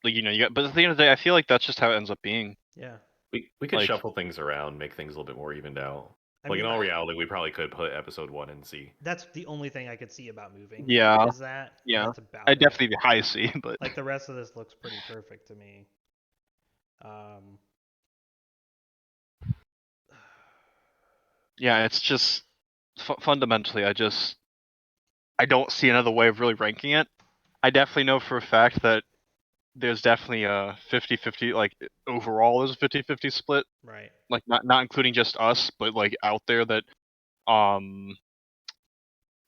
like you got. But at the end of the day, I feel like that's just how it ends up being. Yeah. We could Like- shuffle things around, make things a little bit more evened out. I Like mean, in all reality, we probably could put episode 1 and C. that's the only thing I could see about moving. Yeah. Is that? And Yeah. that's about I it. definitely be high C, but Like the rest of this looks pretty perfect to me. yeah, it's just fundamentally, I don't see another way of really ranking it. I definitely know for a fact that there's definitely a 50-50, like overall there's a 50-50 split. Right. Like not including just us, but like out there that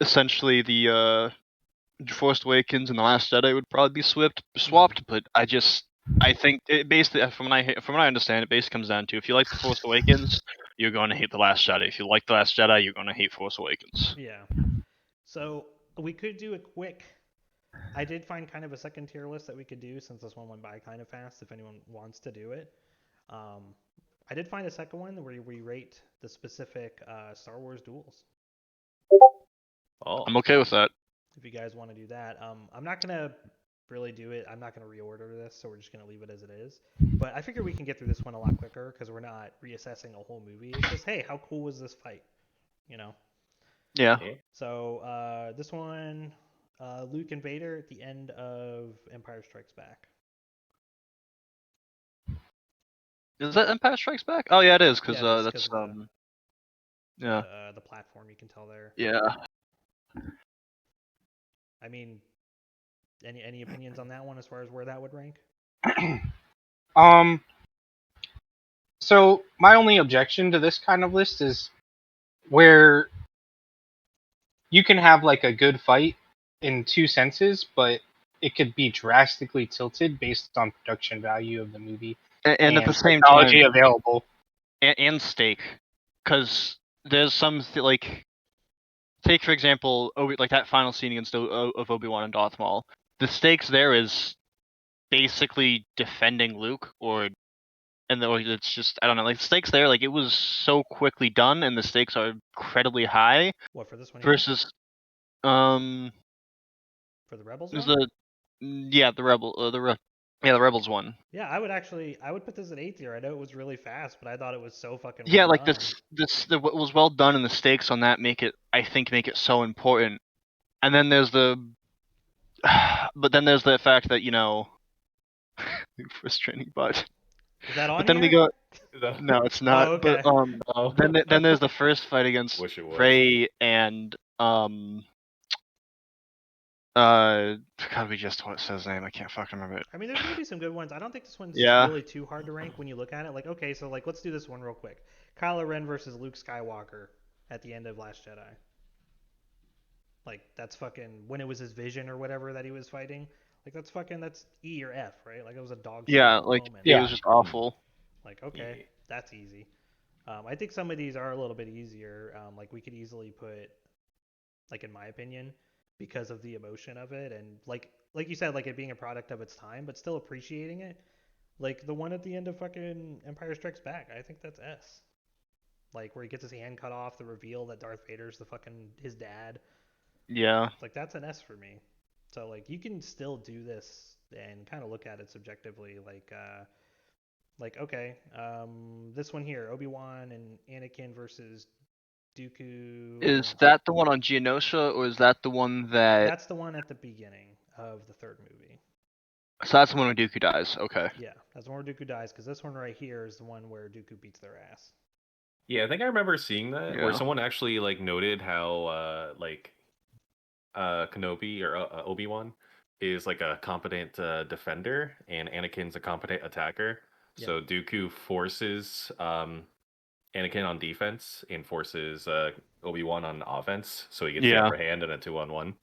essentially the Force Awakens and the Last Jedi would probably be swapped, but I think it basically from what I understand, it basically comes down to if you like the Force Awakens, you're going to hate the Last Jedi. If you like the Last Jedi, you're going to hate Force Awakens. Yeah. So we could do a quick. I did find kind of a second tier list that we could do since this one went by kind of fast. If anyone wants to do it, I did find a second one where we rate the specific Star Wars duels. Oh, I'm okay with that. If you guys want to do that, I'm not gonna really do it. I'm not gonna reorder this, so we're just gonna leave it as it is. But I figure we can get through this one a lot quicker because we're not reassessing a whole movie. It's just, hey, how cool was this fight? You know. Yeah. So this one, Luke and Vader at the end of Empire Strikes Back. Is that Empire Strikes Back? Oh yeah, it is because Yeah, that's yeah. The platform you can tell there. Yeah. I mean, any opinions on that one as far as where that would rank? So my only objection to this kind of list is where you can have like a good fight in two senses, but it could be drastically tilted based on production value of the movie And at the same technology time, available. and stake, because there's some like, take for example, like that final scene against of Obi-Wan and Darth Maul. The stakes there is basically defending Luke, or it's just I don't know, like the stakes there, like it was so quickly done, and the stakes are incredibly high. What for this one? Versus, For the Rebels there's one? the Rebels one. Yeah, I would put this at A tier. I know it was really fast, but I thought it was so fucking Yeah, well like done. what was well done, and the stakes on that make it so important. And then there's but then there's the fact that frustrating, but Is that on But then here? we go. Is that- No, it's not. Oh, okay. But Oh. then there's the first fight against Wish it was. Rey and God, we just what says his name? I can't fucking remember it. I mean, there's gonna be some good ones. I don't think this one's Yeah. really too hard to rank when you look at it. Like, okay, so like let's do this one real quick. Kylo Ren versus Luke Skywalker at the end of Last Jedi. Like that's fucking when it was his vision or whatever that he was fighting. Like that's E or F, right? Like it was a dog shit Yeah, like moment. it was just awful. Like okay, Yeah. that's easy. I think some of these are a little bit easier. Like we could easily put, like in my opinion, because of the emotion of it and like you said, like it being a product of its time, but still appreciating it. Like the one at the end of fucking Empire Strikes Back, I think that's S. Like where he gets his hand cut off, the reveal that Darth Vader's the fucking his dad. Yeah. Like that's an S for me. So like you can still do this and kind of look at it subjectively. Like okay, this one here, Obi-Wan and Anakin versus Dooku. Is that the one on Geonosia, or is that the one that? That's the one at the beginning of the third movie. So that's the one where Dooku dies. Okay. Yeah, that's the one where Dooku dies, because this one right here is the one where Dooku beats their ass. Yeah, I think I remember seeing that where Yeah. someone actually like noted how Kenobi or Obi-Wan is like a competent defender and Anakin's a competent attacker. Yeah. So Dooku forces Anakin on defense and forces Obi-Wan on offense, so he gets the Yeah. upper hand in a 2-on-1.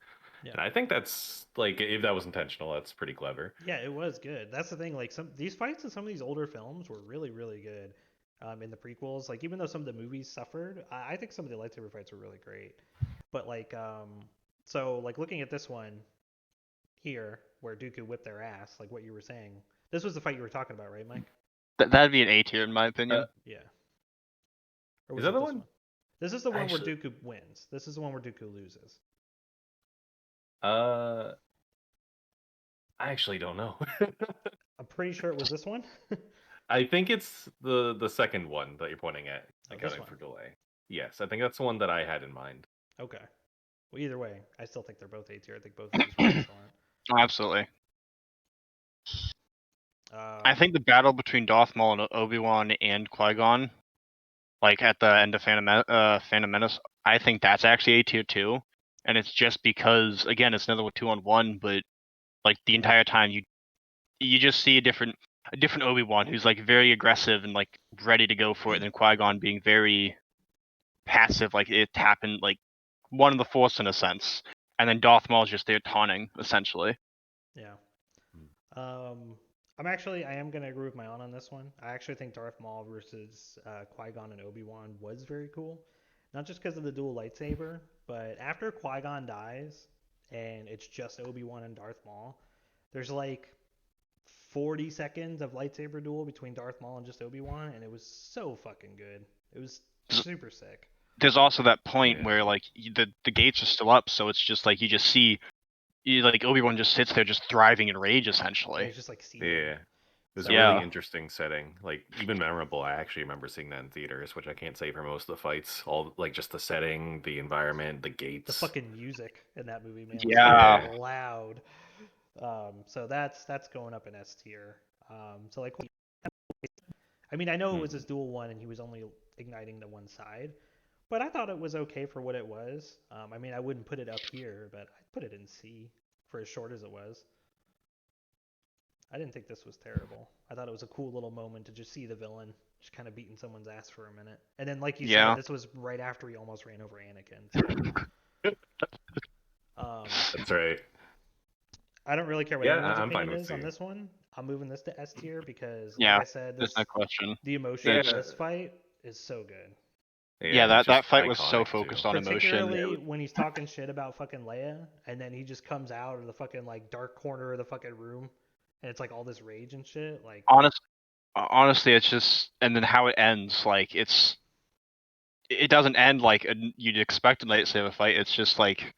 Yeah. And I think that's like if that was intentional, that's pretty clever. Yeah, it was good. That's the thing. Like these fights in some of these older films were really, really good. In the prequels, like even though some of the movies suffered, I think some of the lightsaber fights were really great. But like, so like looking at this one here, where Dooku whipped their ass, like what you were saying, this was the fight you were talking about, right, Mike? That'd be an A tier in my opinion. Yeah. Or Is was that it the this one? This is the one Actually- where Dooku wins. This is the one where Dooku loses. I actually don't know. I'm pretty sure it was this one. I think it's the second one that you're pointing at, Oh, this accounting one. for delay. Yes, I think that's the one that I had in mind. Okay. Well, either way, I still think they're both A tier. I think both of these were excellent. Oh, absolutely. Um, I think the battle between Darth Maul and Obi-Wan and Qui-Gon, like at the end of Phantom Menace, I think that's actually A tier too. And it's just because, again, it's another 2-on-1, but like the entire time you just see a different Obi-Wan who's like very aggressive and like ready to go for it, and then Qui-Gon being very passive, like it happened, like one of the Force in a sense, and then Darth Maul's just there taunting essentially. Yeah. I am gonna agree with my own on this one. I actually think Darth Maul versus Qui-Gon and Obi-Wan was very cool, not just because of the dual lightsaber, but after Qui-Gon dies and it's just Obi-Wan and Darth Maul, there's like 40 seconds of lightsaber duel between Darth Maul and just Obi-Wan, and it was so fucking good. It was super sick. There's also that point Yeah. where like the gates are still up, so it's just like you just see like Obi-Wan just sits there just thriving in rage essentially. It's just like seething. Yeah. It was So- a Yeah. really interesting setting. Like even memorable. I actually remember seeing that in theaters, which I can't say for most of the fights. All like just the setting, the environment, the gates. The fucking music in that movie, man, was Yeah. so loud. So that's going up in S tier. So like, I mean, I know it was his dual one, and he was only igniting the one side, but I thought it was okay for what it was. I mean, I wouldn't put it up here, but I'd put it in C for as short as it was. I didn't think this was terrible. I thought it was a cool little moment to just see the villain just kind of beating someone's ass for a minute, and then like you Yeah. said, this was right after he almost ran over Anakin. So. That's right. I don't really care what Yeah, anyone's I'm fine opinion with is on C. this one. I'm moving this to S tier because, Yeah, like I said, There's no question. the emotion Yeah. of this fight is so good. Yeah, it's that just fight was so iconic, focused too. on emotion. Particularly when he's talking shit about fucking Leia, and then he just comes out of the fucking like dark corner of the fucking room, and it's like all this rage and shit. Like, Honestly, it's just, and then how it ends, like it doesn't end like you'd expect a lightsaber fight. It's just like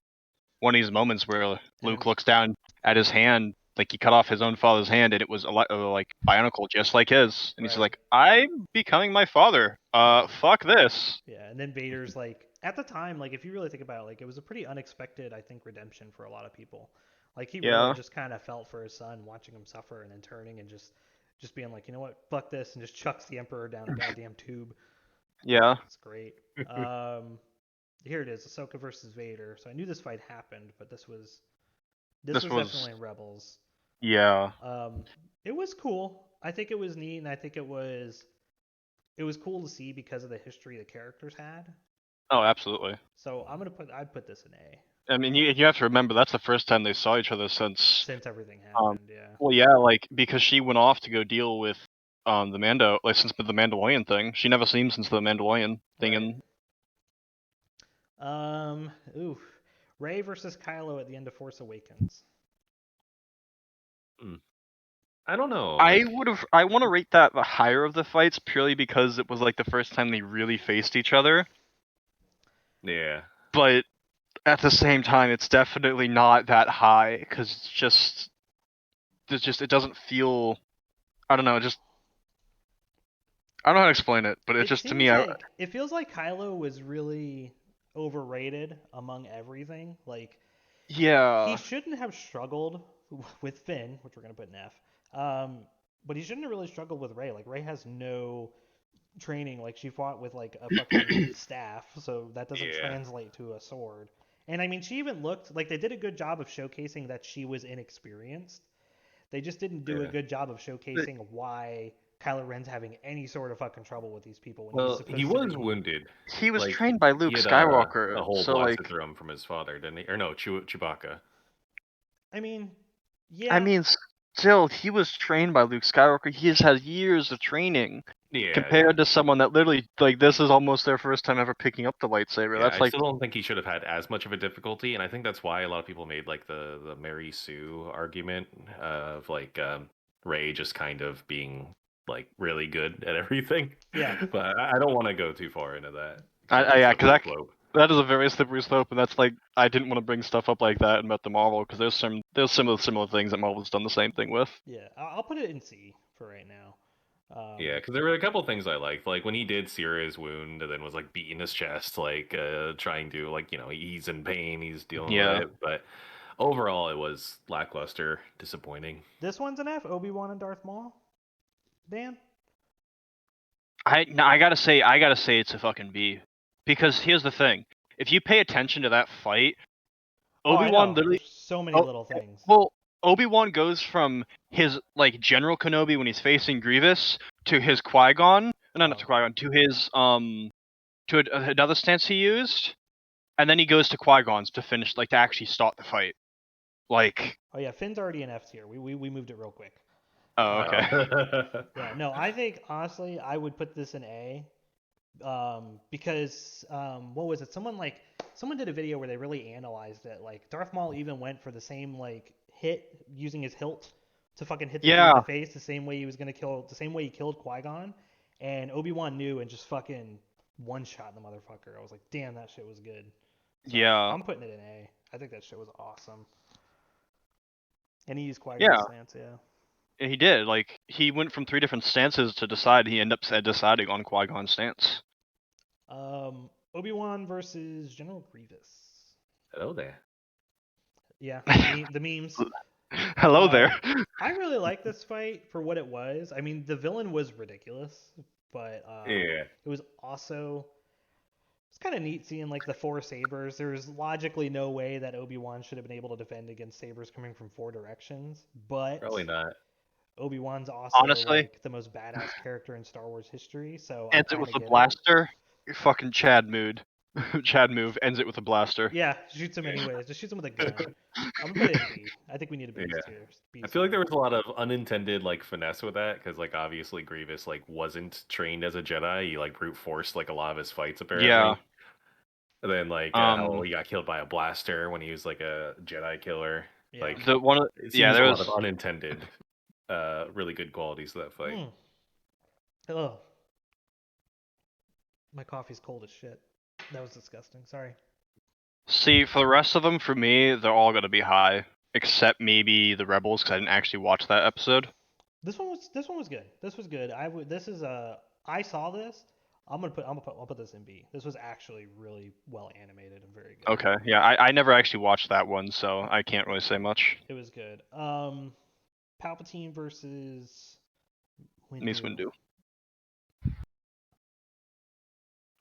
one of these moments where Luke looks down at his hand, like he cut off his own father's hand, and it was like bionicle, just like his, and he's Right. like, "I'm becoming my father. Fuck this." yeah, and then Vader's like, at the time, like if you really think about it, like it was a pretty unexpected, I think, redemption for a lot of people. Like he Yeah. really just kind of felt for his son, watching him suffer, and then turning and just just being like, you know what, fuck this, and just chucks the Emperor down a goddamn tube. Yeah. It's great. Here it is, Ahsoka versus Vader. So I knew this fight happened, but this was definitely in Rebels. Yeah. It was cool. I think it was neat, and I think it was cool to see because of the history the characters had. Oh, absolutely. So I'd put this in A. I mean, you have to remember that's the first time they saw each other since Everything happened. Yeah. Well, yeah, like because she went off to go deal with the since the Mandalorian thing. She never seen him since the Mandalorian thing. Right. Rey versus Kylo at the end of Force Awakens. I don't know. I want to rate that the higher of the fights purely because it was like the first time they really faced each other. Yeah. But at the same time, it's definitely not that high because it doesn't feel. I don't know. I don't know how to explain it, but it's just to me. It feels like Kylo was really overrated among everything. Like, yeah, he shouldn't have struggled with Finn, which we're gonna put in F. But he shouldn't have really struggled with Rey. Like, Rey has no training. Like, she fought with like a fucking staff, so that doesn't translate to a sword. And I mean, she even looked like they did a good job of showcasing that she was inexperienced. They just didn't do a good job of showcasing why Kylo Ren's having any sort of fucking trouble with these people. Well, he was wounded. He was trained by Luke Skywalker. A whole so blaster through him from his father, didn't he? Or no, Chewbacca. I mean, yeah. I mean, still, he was trained by Luke Skywalker. He has had years of training. Yeah. Compared to someone that literally, like, this is almost their first time ever picking up the lightsaber. Yeah, I still don't think he should have had as much of a difficulty, and I think that's why a lot of people made like the Mary Sue argument of like Rey just kind of being like really good at everything. Yeah. But I don't want to go too far into that. Because that is a very slippery slope, and that's like I didn't want to bring stuff up like that about the Marvel because there's similar things that Marvel's done the same thing with. Yeah, I'll put it in C for right now. Yeah, because there were a couple things I liked, like when he did sear his wound and then was like beating his chest, like trying to like he's in pain, he's dealing with it. But overall, it was lackluster, disappointing. This one's an F. Obi-Wan and Darth Maul. Dan. I gotta say it's a fucking B, because here's the thing: if you pay attention to that fight, Obi-Wan literally there's so many little things. Well, Obi-Wan goes from his like General Kenobi when he's facing Grievous to his Qui-Gon, not to Qui-Gon, to his to another stance he used, and then he goes to Qui-Gon's to finish, like to actually start the fight. Like. Oh yeah, Finn's already in F tier. We moved it real quick. Oh, okay. Yeah, no, I think honestly I would put this in A, because what was it? Someone did a video where they really analyzed it. Like Darth Maul even went for the same like hit using his hilt to fucking hit the dude in the face the same way he killed Qui-Gon, and Obi-Wan knew and just fucking one shot the motherfucker. I was like, damn, that shit was good. So yeah. I'm putting it in A. I think that shit was awesome. And he used Qui-Gon's stance, Yeah, he did. Like, he went from 3 different stances to decide. He ended up deciding on Qui-Gon's stance. Obi-Wan versus General Grievous. Hello there. Yeah, the memes. Hello there. I really like this fight for what it was. I mean, the villain was ridiculous, but it was also... It's kind of neat seeing like the 4 sabers. There's logically no way that Obi-Wan should have been able to defend against sabers coming from 4 directions, but probably not. Obi-Wan's also honestly like the most badass character in Star Wars history. So ends it with a blaster. You're fucking Chad mood. Chad move ends it with a blaster. Yeah, shoots him anyways. Just shoots him with a gun. I'm gonna put it in B. I think we need a B tier. I feel like there was a lot of unintended like finesse with that because like obviously Grievous like wasn't trained as a Jedi. He like brute forced like a lot of his fights apparently. Yeah. And then like how he got killed by a blaster when he was like a Jedi killer. Yeah. Like there was a lot of unintended, really good qualities to that fight. Oh, my coffee's cold as shit. That was disgusting. Sorry. See, for the rest of them, for me, they're all gonna be high, except maybe the Rebels, because I didn't actually watch that episode. This one was good. This was good. I saw this. I'll put this in B. This was actually really well animated and very good. Okay, yeah, I never actually watched that one, so I can't really say much. It was good. Palpatine versus Mace Windu.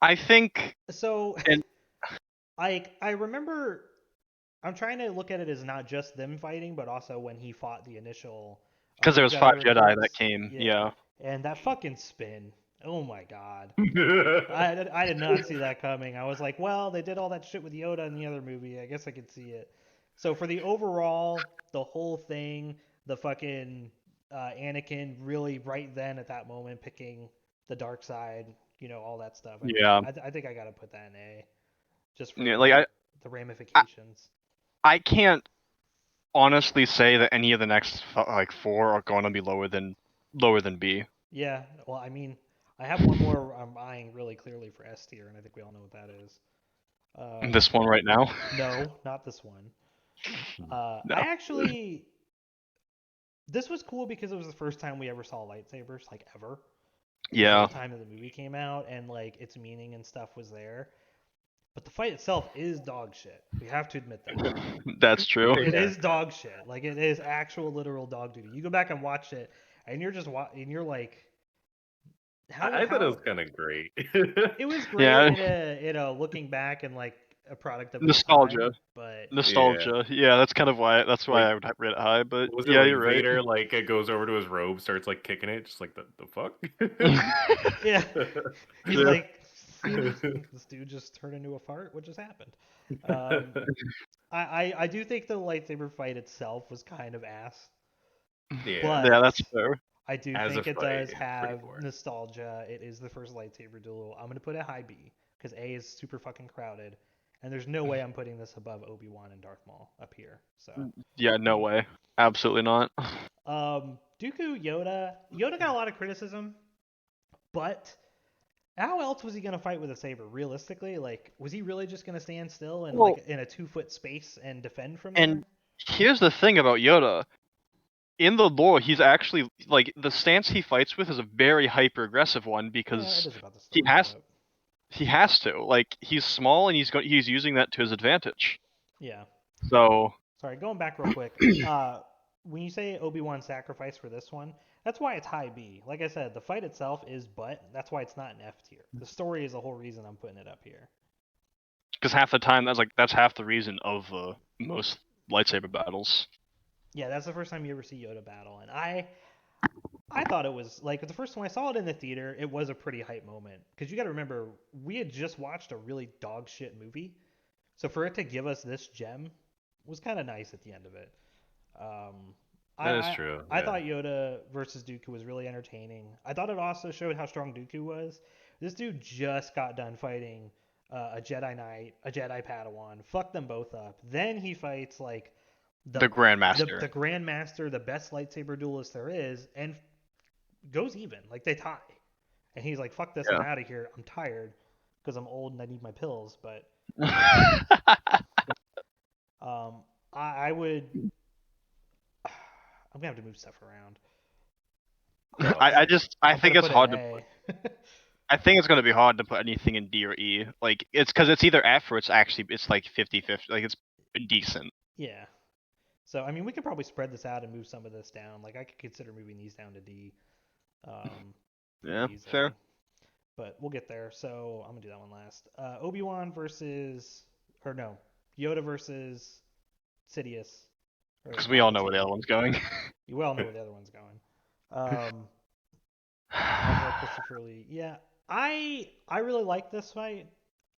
I think. So, And- I remember. I'm trying to look at it as not just them fighting, but also when he fought the initial. Because there was 5 Jedi that recruits. came. Yeah. And that fucking spin. Oh my god. I I did not see that coming. I was like, well, they did all that shit with Yoda in the other movie. I guess I could see it. So for the overall, the whole thing, the fucking Anakin really right then at that moment picking the dark side, all that stuff. Yeah. I think I got to put that in A, just for Yeah, like the ramifications. I can't honestly say that any of the next 4 are going to be lower than B. Yeah. Well, I mean, I have one more I'm eyeing really clearly for S tier, and I think we all know what that is. This one right now? No, not this one. No. I actually, this was cool because it was the first time we ever saw lightsabers, like ever. Yeah. At the time that the movie came out, and like its meaning and stuff was there. But the fight itself is dog shit. We have to admit that. That's true. It is dog shit. Like it is actual literal dog duty. You go back and watch it, and you're just and you're like, I thought it was kind of great. It was great Yeah. Looking back and like a product of Nostalgia. the time, but Nostalgia. Yeah, that's kind of why. That's why I would rate it high. But was yeah, it you're right. Vader like it goes over to his robe, starts like kicking it, just like the fuck. Yeah. He's Yeah. like, this dude just turned into a fart. What just happened? I do think the lightsaber fight itself was kind of ass. Yeah. But Yeah, that's fair. I do As think a it fight, does it's pretty have boring. nostalgia. It is the first lightsaber duel. I'm gonna put it high B because A is super fucking crowded, and there's no way I'm putting this above Obi-Wan and Darth Maul up here. So Yeah, no way. Absolutely not. Dooku Yoda got a lot of criticism, but how else was he gonna fight with a saber? Realistically, like, was he really just gonna stand still and Well, like in a 2-foot space and defend from there? And here's the thing about Yoda. In the lore, he's actually like the stance he fights with is a very hyper aggressive one Yeah, because it is about the he story, has but he has to. Like he's small and he's using that to his advantage. yeah. So Sorry, going back real quick. When you say Obi-Wan sacrifice for this one, that's why it's high B. Like I said, the fight itself is that's why it's not an F tier. The story is the whole reason I'm putting it up here. because half the time that's half the reason of most lightsaber battles. Yeah, that's the first time you ever see Yoda battle, and I thought it was like the first time I saw it in the theater, it was a pretty hype moment because you got to remember we had just watched a really dog shit movie, so for it to give us this gem was kind of nice at the end of it. That is true. I thought Yoda versus Dooku was really entertaining. I thought it also showed how strong Dooku was. This dude just got done fighting a Jedi Knight, a Jedi Padawan. Fuck them both up. Then he fights like The Grandmaster. the Grandmaster, the best lightsaber duelist there is, and goes even. Like they tie. And he's like, "Fuck this, I'm out of here. I'm tired because I'm old and I need my pills." But I would. I'm gonna have to move stuff around. I think it's hard to put. I think it's going to be hard to put anything in D or E. Like it's because it's either F or it's like 50-50. Like it's decent. Yeah. So I mean, we could probably spread this out and move some of this down. Like I could consider moving these down to D. Yeah, easily. fair. But we'll get there. So I'm gonna do that one last. Obi-Wan Yoda versus Sidious. Because we all know where the other one's going. You well know where the other one's going. Christopher Lee. Yeah, I really like this fight.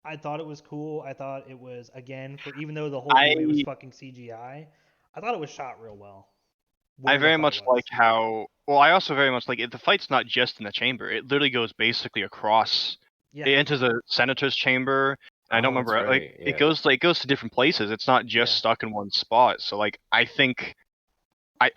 I thought it was cool. I thought it was, again, for even though the whole movie was fucking CGI, I thought it was shot real well. I very much like how. Well, I also very much like it. The fight's not just in the chamber. It literally goes basically across. Yeah. It enters the senator's chamber. I don't remember. Right. It goes to different places. It's not just stuck in one spot. So like I think at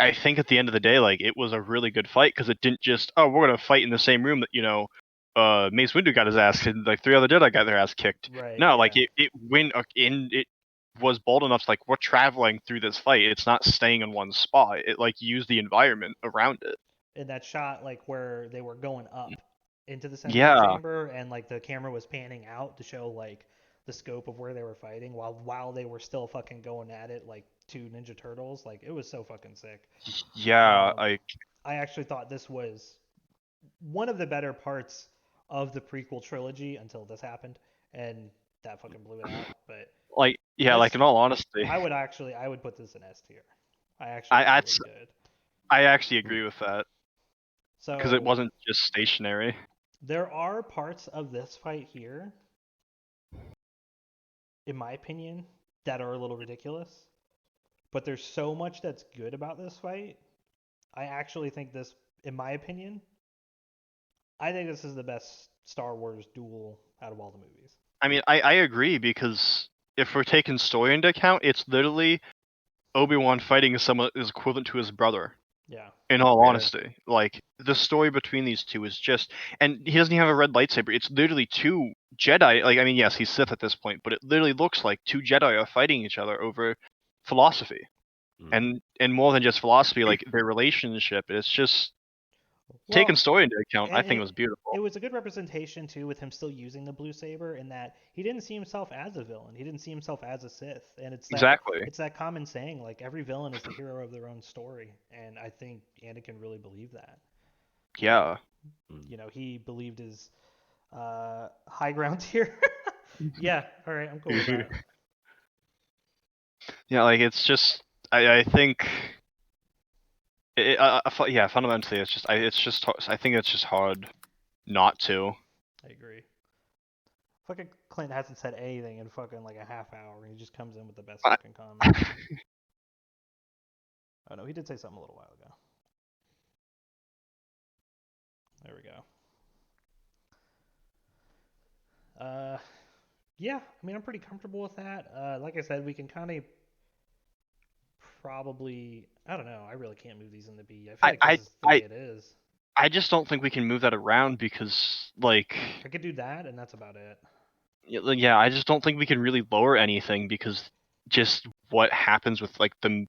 the end of the day, like it was a really good fight because it didn't just we're gonna fight in the same room that Mace Windu got his ass kicked, and like 3 other Jedi got their ass kicked. Right. No, like it went in. It was bold enough to, like, we're traveling through this fight. It's not staying in one spot. It like used the environment around it. In that shot, like where they were going up into the center chamber, and like the camera was panning out to show like the scope of where they were fighting while they were still fucking going at it like 2 Ninja Turtles. Like it was so fucking sick. Yeah, I actually thought this was one of the better parts of the prequel trilogy until this happened, and that fucking blew it out. But Like, yeah, like this, in all honesty, I would put this in S tier. I actually I thought it I'd was s- good. I actually agree with that because it So wasn't just stationary. there are parts of this fight here, in my opinion, that are a little ridiculous. But there's so much that's good about this fight. I actually think this, in my opinion, I think this is the best Star Wars duel out of all the movies. I mean, I agree because if we're taking story into account, it's literally Obi-Wan fighting someone is equivalent to his brother. Yeah. In all Yeah. honesty, like the story between these two is just, and he doesn't even have a red lightsaber. It's literally two Jedi. Like, I mean, yes, he's Sith at this point, but it literally looks like two Jedi are fighting each other over philosophy, and more than just philosophy, like their relationship. It's just taking Well, story into account. I and think it was it beautiful. was a good representation too, with him still using the blue saber, in that he didn't see himself as a villain. He didn't see himself as a Sith, and Exactly. it's that common saying, like every villain is the hero of their own story, and I think Anakin really believed that. Yeah. You know, he believed his high ground tier. Yeah, all right, I'm cool with that. Yeah, like it's just I think yeah, fundamentally I think it's just hard not to. I agree. Fucking Clint hasn't said anything in fucking like a half hour. He just comes in with the best I- fucking comments. Oh no, he did say something a little while ago. There we go. Yeah, I mean, I'm pretty comfortable with that. Like I said, we can kind of probably, I don't know. I really can't move these into B. I feel like I this is the way I it is. I just don't think we can move that around because like I could do that, and that's about it. yeah, I just don't think we can really lower anything because just what happens with like the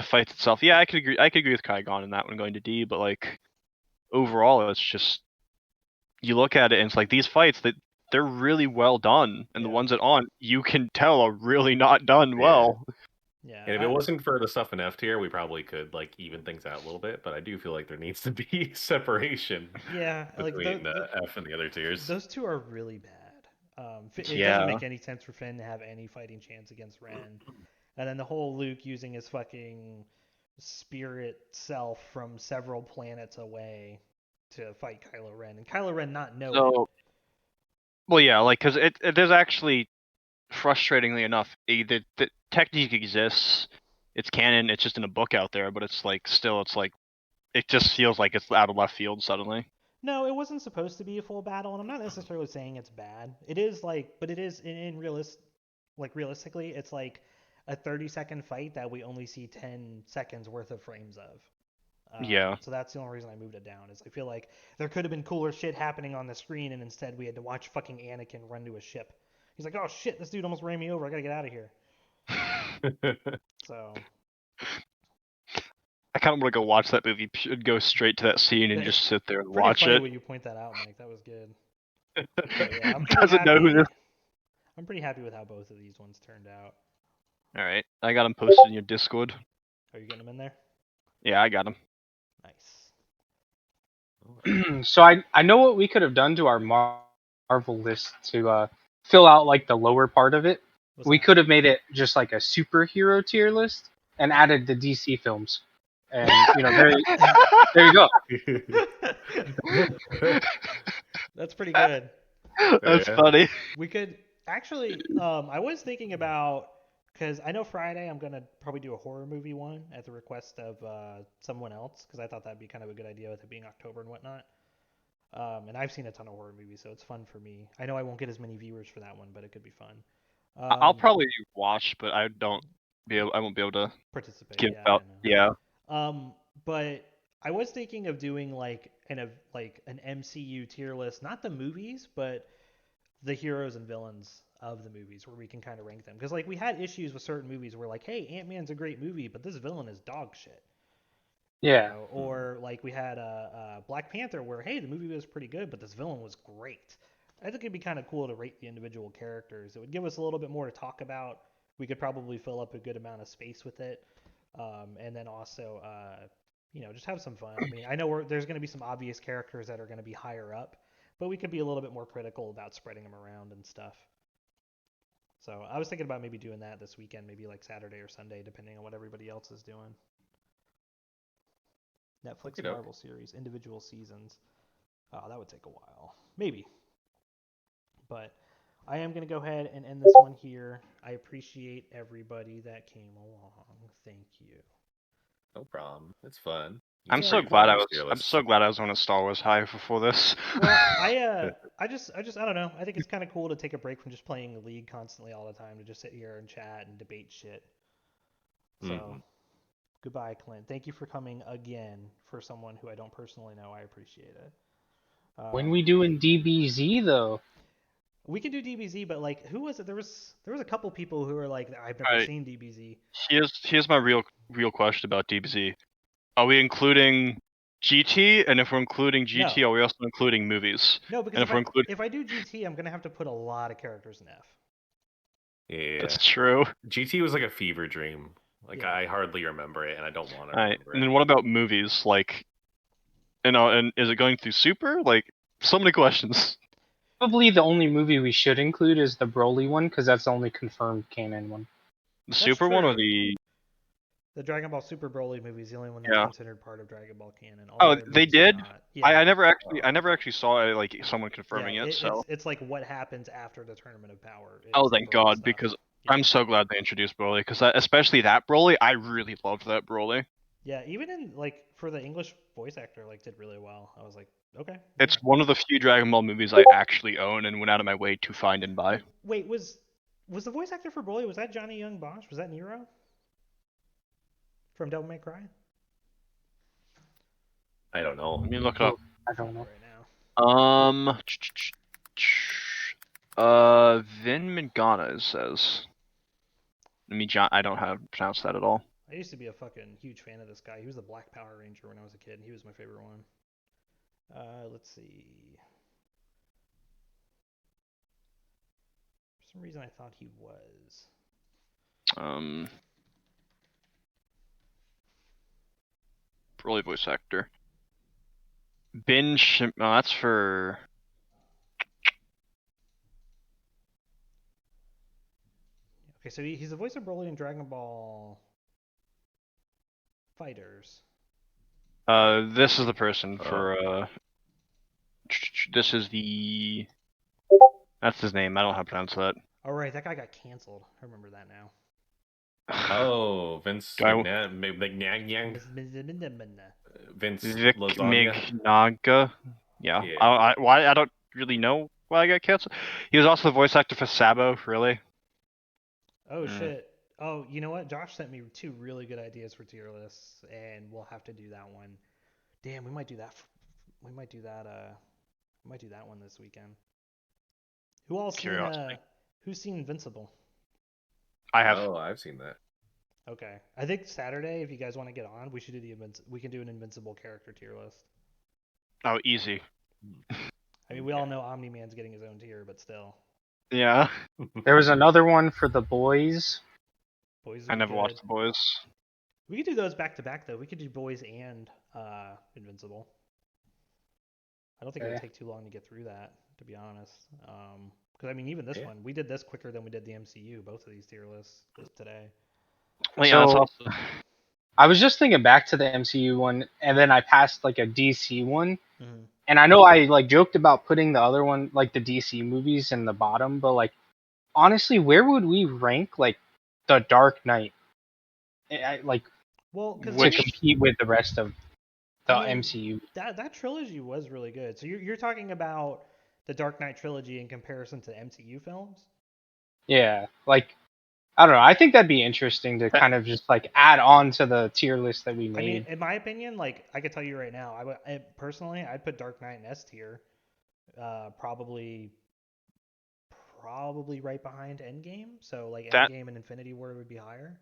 fight itself. Yeah, I could agree with Qui-Gon in that one going to D, but like overall it's just you look at it and it's like these fights that they're really well done, and the Yeah. ones that aren't, you can tell are really not done well. Yeah. And if it wasn't for the stuff in F tier, we probably could like even things out a little bit. But I do feel like there needs to be separation Yeah, like between F and the other tiers. those two are really bad. It doesn't Yeah. make any sense for Finn to have any fighting chance against Ren. And then the whole Luke using his fucking spirit self from several planets away to fight Kylo Ren, and Kylo Ren not know it. So, well, yeah, like because there's actually frustratingly enough the technique exists. It's canon. It's just in a book out there, but it's like still, it's like it just feels like it's out of left field suddenly. No, it wasn't supposed to be a full battle, and I'm not necessarily saying it's bad. It is like, but it is realistically, it's like a 30-second fight that we only see 10 seconds worth of frames of. Yeah. So that's the only reason I moved it down. Is I feel like there could have been cooler shit happening on the screen, and instead we had to watch fucking Anakin run to a ship. He's like, "Oh shit, this dude almost ran me over. I gotta get out of here." So I kind of want to go watch that movie. Should go straight to that scene and just sit there and pretty watch funny it. when you point that out, Mike. That was good. But yeah, I'm pretty Doesn't know who happy. this. I'm pretty happy with how both of these ones turned out. All right, I got him posted in your Discord. Are you getting them in there? Yeah, I got him. Nice. So I know what we could have done to our Marvel list to fill out like the lower part of it. What's We that? could have made it just like a superhero tier list and added the DC films. And there you go. That's pretty good. That's Yeah. funny. We could actually. I was thinking about, because I know Friday I'm gonna probably do a horror movie one at the request of someone else, because I thought that'd be kind of a good idea with it being October and whatnot. And I've seen a ton of horror movies, so it's fun for me. I know I won't get as many viewers for that one, but it could be fun. I'll probably watch, but I won't be able to participate. give Yeah, out. I know. Yeah. But I was thinking of doing like an MCU tier list, not the movies, but the heroes and villains of the movies, where we can kind of rank them. Because like we had issues with certain movies where like, hey, Ant-Man's a great movie, but this villain is dog shit. Yeah. You know? Or like we had Black Panther, where hey, the movie was pretty good, but this villain was great. I think it'd be kind of cool to rate the individual characters. It would give us a little bit more to talk about. We could probably fill up a good amount of space with it. And then also just have some fun. I mean, I know there's going to be some obvious characters that are going to be higher up, but we could be a little bit more critical about spreading them around and stuff. So I was thinking about maybe doing that this weekend, maybe like Saturday or Sunday, depending on what everybody else is doing. Netflix Marvel series, individual seasons. Oh, that would take a while. Maybe. But I am going to go ahead and end this one here. I appreciate everybody that came along. Thank you. No problem. It's fun. I'm so glad I was on a Star Wars high before this. Well, I just I don't know. I think it's kind of cool to take a break from just playing the League constantly all the time, to just sit here and chat and debate shit. So, goodbye, Clint. Thank you for coming again. For someone who I don't personally know, I appreciate it. When we doing DBZ though? We can do DBZ, but like, who was it? There was a couple people who were like, I've never seen DBZ. Here's my real question about DBZ. Are we including GT? And if we're including GT, No. are we also including movies? No, because if I do GT, I'm gonna have to put a lot of characters in F. Yeah, that's true. GT was like a fever dream. Like, I hardly remember it, and I don't want to remember it. And then what about movies? Like, and is it going through Super? Like, so many questions. Probably the only movie we should include is the Broly one, because that's the only confirmed canon one. The Super one or the Dragon Ball Super Broly movie is the only one that's considered part of Dragon Ball canon. They did? Yeah. I never actually saw like someone confirming it. So it's like what happens after the Tournament of Power. Oh, thank God, because I'm so glad they introduced Broly, because especially that Broly, I really loved that Broly. Yeah, even in like for the English voice actor, like did really well. I was like, okay. It's one of the few Dragon Ball movies I actually own and went out of my way to find and buy. Wait, was the voice actor for Broly, was that Johnny Young Bosch? Was that Nero? From Devil May Cry? I don't know. Let me look up. I don't know. Right now. Vin Mangana, it says. I don't have to pronounce that at all. I used to be a fucking huge fan of this guy. He was the Black Power Ranger when I was a kid. He was my favorite one. Let's see. For some reason I thought he was. Broly voice actor. That's for. Okay, so he's the voice of Broly in Dragon Ball Fighters. This is the person for. This is the. That's his name. I don't know how to pronounce that. Oh, right, that guy got canceled. I remember that now. Oh, Vince McNagan. Vince Mignaga. Yeah. I don't really know why I got canceled. He was also the voice actor for Sabo, really. Oh, shit. Oh, you know what? Josh sent me 2 really good ideas for tier lists, and we'll have to do that one. Damn, we might do that. We might do that one this weekend. Who's seen Invincible? I have. Oh, I've seen that. Okay. I think Saturday, if you guys want to get on, we should do we can do an Invincible character tier list. Oh, easy. I mean, we all know Omni-Man's getting his own tier, but still. Yeah. There was another one for the boys. Boys. I never watched the boys. We could do those back to back though. We could do boys and Invincible. I don't think it would take too long to get through that, to be honest. Because I mean, even this one, we did this quicker than we did the MCU. Both of these tier lists today. Well, yeah, so, I was just thinking back to the MCU one, and then I passed like a DC one. Mm-hmm. And I know I like joked about putting the other one, like the DC movies, in the bottom, but like honestly, where would we rank like the Dark Knight? To compete with the rest of the MCU. That trilogy was really good. So you're talking about the Dark Knight trilogy in comparison to MCU films? Yeah, like I don't know. I think that'd be interesting to kind of just like add on to the tier list that we made. I mean, in my opinion, like I could tell you right now, personally, I'd put Dark Knight in S tier, probably right behind Endgame. So like Endgame and Infinity War would be higher.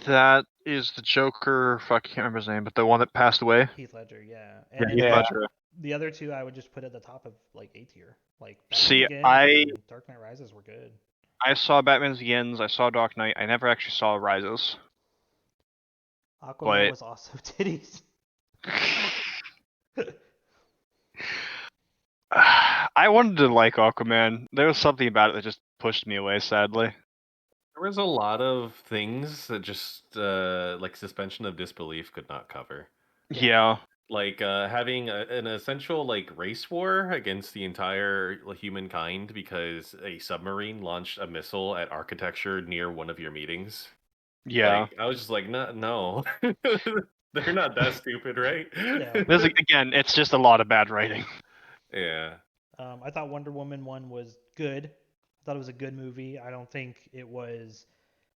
That is the Joker. Fuck, I can't remember his name, but the one that passed away. Heath Ledger, yeah. Heath Ledger. The other 2 I would just put at the top of like A tier. Like Dark Knight Rises were good. I saw Batman Begins. I saw Dark Knight. I never actually saw Rises. Aquaman was also titties. I wanted to like Aquaman. There was something about it that just pushed me away, sadly. There was a lot of things that just like suspension of disbelief could not cover. Yeah. Like having an essential like race war against the entire humankind because a submarine launched a missile at architecture near one of your meetings. Yeah. Like, I was just like, no, they're not that stupid, right? Yeah. Again, it's just a lot of bad writing. Yeah. I thought Wonder Woman 1 was good. I thought it was a good movie. I don't think it was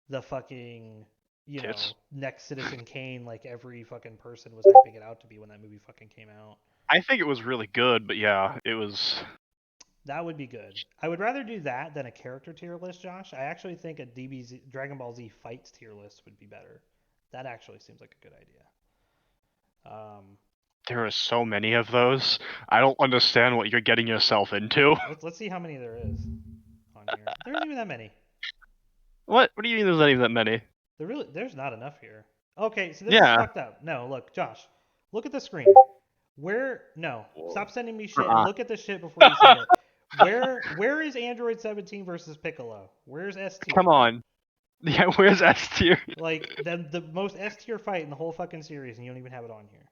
the fucking, Tits. next Citizen Kane like every fucking person was hyping it out to be when that movie fucking came out. I think it was really good, but yeah, it was. That would be good. I would rather do that than a character tier list, Josh. I actually think a DBZ Dragon Ball Z fights tier list would be better. That actually seems like a good idea. There are so many of those. I don't understand what you're getting yourself into. Let's see how many there is on here. There isn't even that many. What? What do you mean there's not even that many? There's not enough here. Okay, so this Yeah. is fucked up. No, look, Josh, look at the screen. Stop sending me shit. And look at the shit before you send it. Where is Android 17 versus Piccolo? Where's S tier? Come on. Yeah, where's S tier? Like the most S tier fight in the whole fucking series, and you don't even have it on here.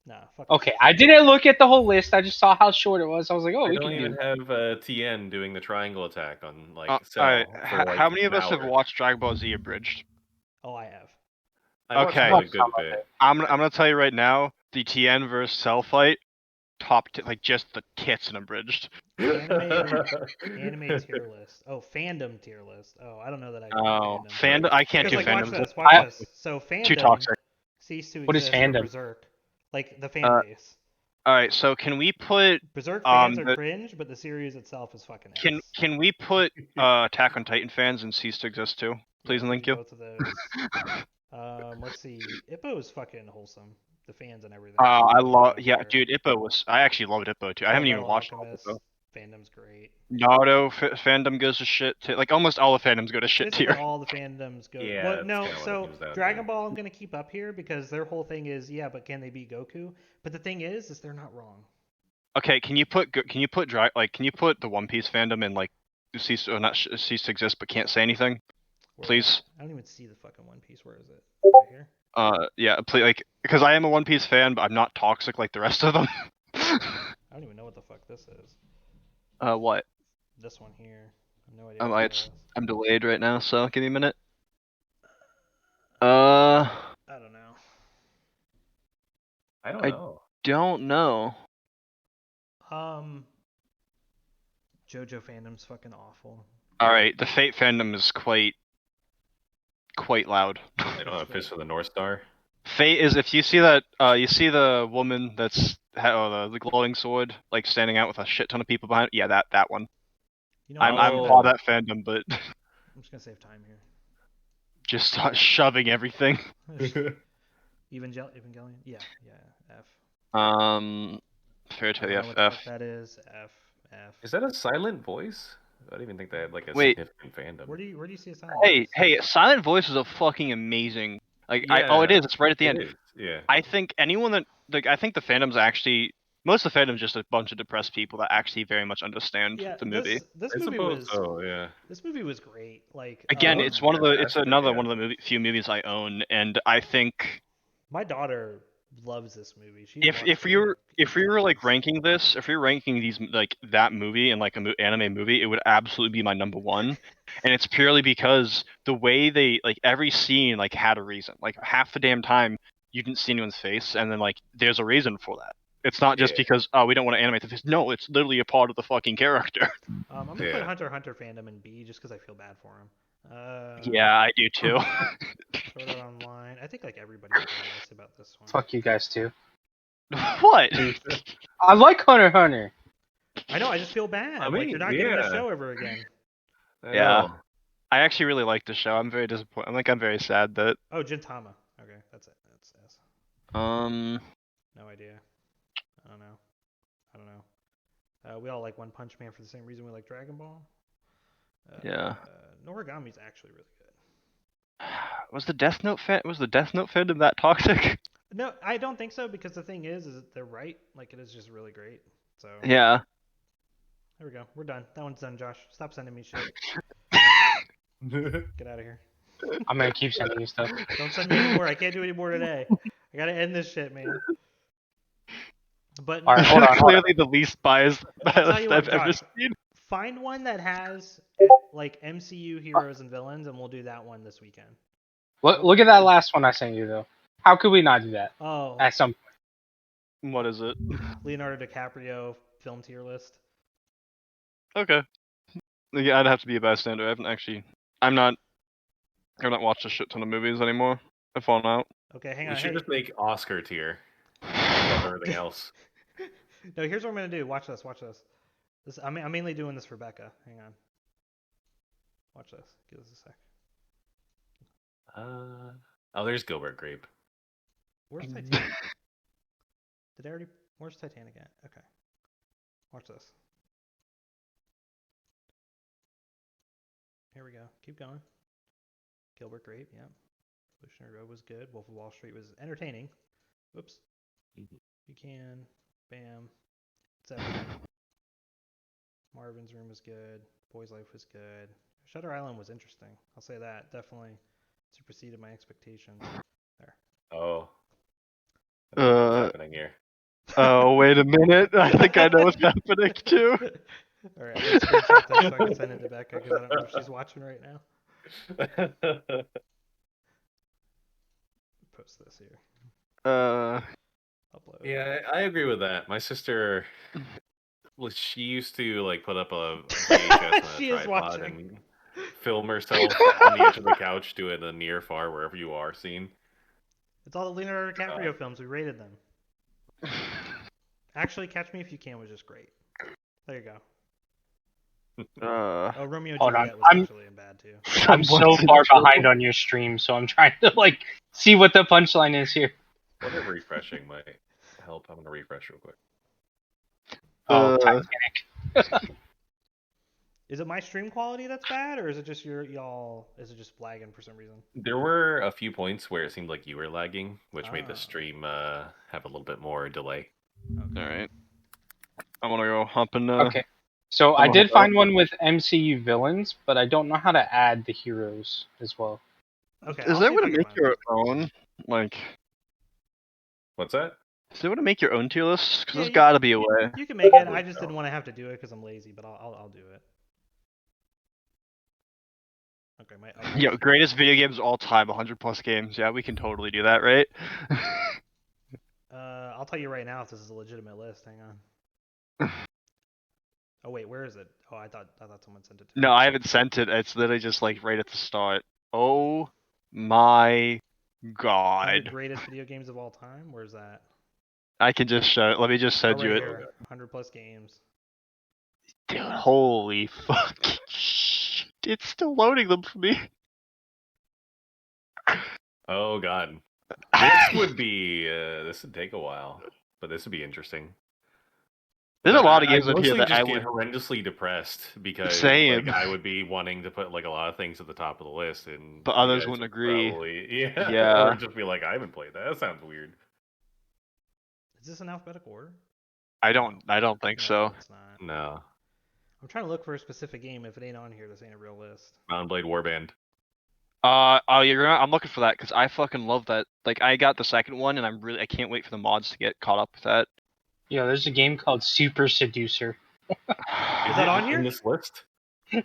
Nah, fuck. Okay, I didn't look at the whole list. I just saw how short it was. I was like, oh, I we don't can even do. have TN doing the triangle attack on like Cell Alright, for like how many of an us have hour. watched Dragon Ball Z abridged? Oh, I have. I watched Okay. a good bit. I'm gonna tell you right now, the TN versus Cell fight, like just the tits and abridged. Anime tier list. Oh, fandom tier list. Oh, I don't know that I can do fandom. I can't do Like, fandoms. watch this. So Too fandom toxic. ceased to What is exist for fandom? Berserk. Like the fan base. Alright, so can we put Berserk fans are the- cringe, but the series itself is fucking can ass. can we put Attack on Titan fans and cease to exist too? Please and thank you. Both of those. Let's see. Ippo is fucking wholesome. The fans and everything. I love Yeah, dude, Ippo was I actually loved Ippo too. I haven't even Fullmetal watched Alchemist, Ippo. fandom's great. Naruto fandom goes to shit too. Like almost all the fandoms go to shit Basically tier. all the fandoms go. Yeah, Well, that's no, kinda what it so comes down Dragon to. Ball I'm gonna keep up here because their whole thing is but can they beat Goku? But the thing is they're not wrong. Okay, can you put the One Piece fandom in like cease to exist but can't say anything? Where Please. I don't even see the fucking One Piece. Where is it? Right here. Yeah, please, like because I am a One Piece fan, but I'm not toxic like the rest of them. I don't even know what the fuck this is. What? This one here. I have no idea. What that is. I'm delayed right now, so give me a minute. I don't know. I don't know. Don't know. JoJo fandom's fucking awful. All right, the Fate fandom is quite loud. They don't have Fist of the North Star. Fate is if you see that you see the woman that's the glowing sword like standing out with a shit ton of people behind it. Yeah, that one. You know, I'm for that fandom, but I'm just gonna save time here. just start shoving everything. Evangelion? Yeah, F. Fair to the What the FF. fuck that is F. Is that a silent voice? I didn't even think they had like a Wait. significant fandom. Where do you see a silent voice? Hey, Silent Voice is a fucking amazing. Like, Yeah, it is. It's right at the end. It is, yeah. I think anyone that I think the fandom's actually most of the fandom's just a bunch of depressed people that actually very much understand the movie. This I movie suppose was so, yeah. This movie was great. Like Again, it's another yeah. one of the few movies I own, and I think my daughter loves this movie. if we were like ranking this, if we were ranking these like that movie and like a anime movie, it would absolutely be my number one, and it's purely because the way they like every scene like had a reason. Like half the damn time you didn't see anyone's face, and then like there's a reason for that. It's not just because we don't want to animate the face. No, it's literally a part of the fucking character. I'm gonna put Hunter x Hunter fandom in B just because I feel bad for him. Yeah, I do too. Sword Art Online. I think like everybody was really nice about this one. Fuck you guys too. What? I like Hunter x Hunter. I know. I just feel bad. I mean, like you're not getting the show ever again. Yeah. I actually really like the show. I'm very disappointed. I'm very sad that. Oh, Gintama. Okay, that's it. That's S. No idea. I don't know. We all like One Punch Man for the same reason we like Dragon Ball. Yeah. Noragami's actually really good. Was the Death Note fandom that toxic? No, I don't think so because the thing is they're right. Like it is just really great. So Yeah. there we go. We're done. That one's done, Josh. Stop sending me shit. Get out of here. I'm gonna keep sending you stuff. Don't send me anymore. I can't do any more today. I gotta end this shit, man. But All right, hold on. Clearly the least biased I'll tell you what, I've ever Josh, seen. find one that has like MCU heroes and villains, and we'll do that one this weekend. Look at that last one I sent you though. How could we not do that Oh, at some point? What is it? Leonardo DiCaprio film tier list. Okay. Yeah, I'd have to be a bystander. I've not watched a shit ton of movies anymore. I've fallen out. Okay, hang We on. should Hey. just make Oscar tier above everything else. No, here's what I'm gonna do. Watch this. Watch this. I'm mainly doing this for Becca. Hang on. Watch this. Give us a sec. Oh, there's Gilbert Grape. Where's Titanic? Did I already? Where's Titanic at? Okay. Watch this. Here we go. Keep going. Gilbert Grape. Yep. Revolutionary Road was good. Wolf of Wall Street was entertaining. Whoops. You can. Bam. It's everything. Marvin's Room was good. Boy's Life was good. Shutter Island was interesting. I'll say that. Definitely superseded my expectations. There. Oh. I think what's happening here? Oh, wait a minute. I think I know what's happening too. All right, let's screenshot this so I can send it to Becca because I don't know if she's watching right now. Post this here. Upload. Yeah, I agree with that. My sister, well, she used to like put up a VHS on She a is tripod watching. and film herself on the edge of the couch doing a near far wherever you are scene. It's all the Leonardo DiCaprio films. We rated them. Actually, Catch Me If You Can was just great. There you go. Oh, Romeo and Hold on. Juliet was actually bad too. I'm so far behind on your stream, so I'm trying to like see what the punchline is here. Whatever refreshing might help. I'm gonna refresh real quick. Oh, Titanic. Is it my stream quality that's bad, or is it just y'all? Is it just lagging for some reason? There were a few points where it seemed like you were lagging, which made the Ah. stream have a little bit more delay. Okay. All right. I want to go hop in. Okay. So I'm I gonna did hop find one with MCU villains, but I don't know how to add the heroes as well. Okay. Is I'll there see a if way I to can make find your it. own? Like, What's that? is there a way to make your own tier list? Because Yeah, there's got to be a way. You can make it. Probably I just so. didn't want to have to do it because I'm lazy, but I'll do it. Okay, my upload Yo, is- greatest video games of all time, 100 plus games. Yeah, we can totally do that, right? I'll tell you right now if this is a legitimate list. Hang on. Oh wait, where is it? Oh, I thought someone sent it to me. No, I haven't sent it. It's literally just like right at the start. Oh my 100 god. greatest video games of all time. Where's that? I can just show it. Let me just Oh, send right you it. here. 100 plus games. Dude, holy fucking shit. It's still loading them for me. Oh god, this would be this would take a while, but this would be interesting. There's a lot of games I up here mostly that just I get would. horrendously depressed because Same. like I would be wanting to put like a lot of things at the top of the list, and But you others guys wouldn't would agree. Probably, yeah, Yeah. or just be like, I haven't played that. That sounds weird. Is this in alphabetical order? I don't think No, so. it's not. No, I'm trying to look for a specific game. If it ain't on here, this ain't a real list. Mountain Blade Warband. I'm looking for that because I fucking love that. Like, I got the second one, and I can't wait for the mods to get caught up with that. Yeah, there's a game called Super Seducer. Is that on here? in this list?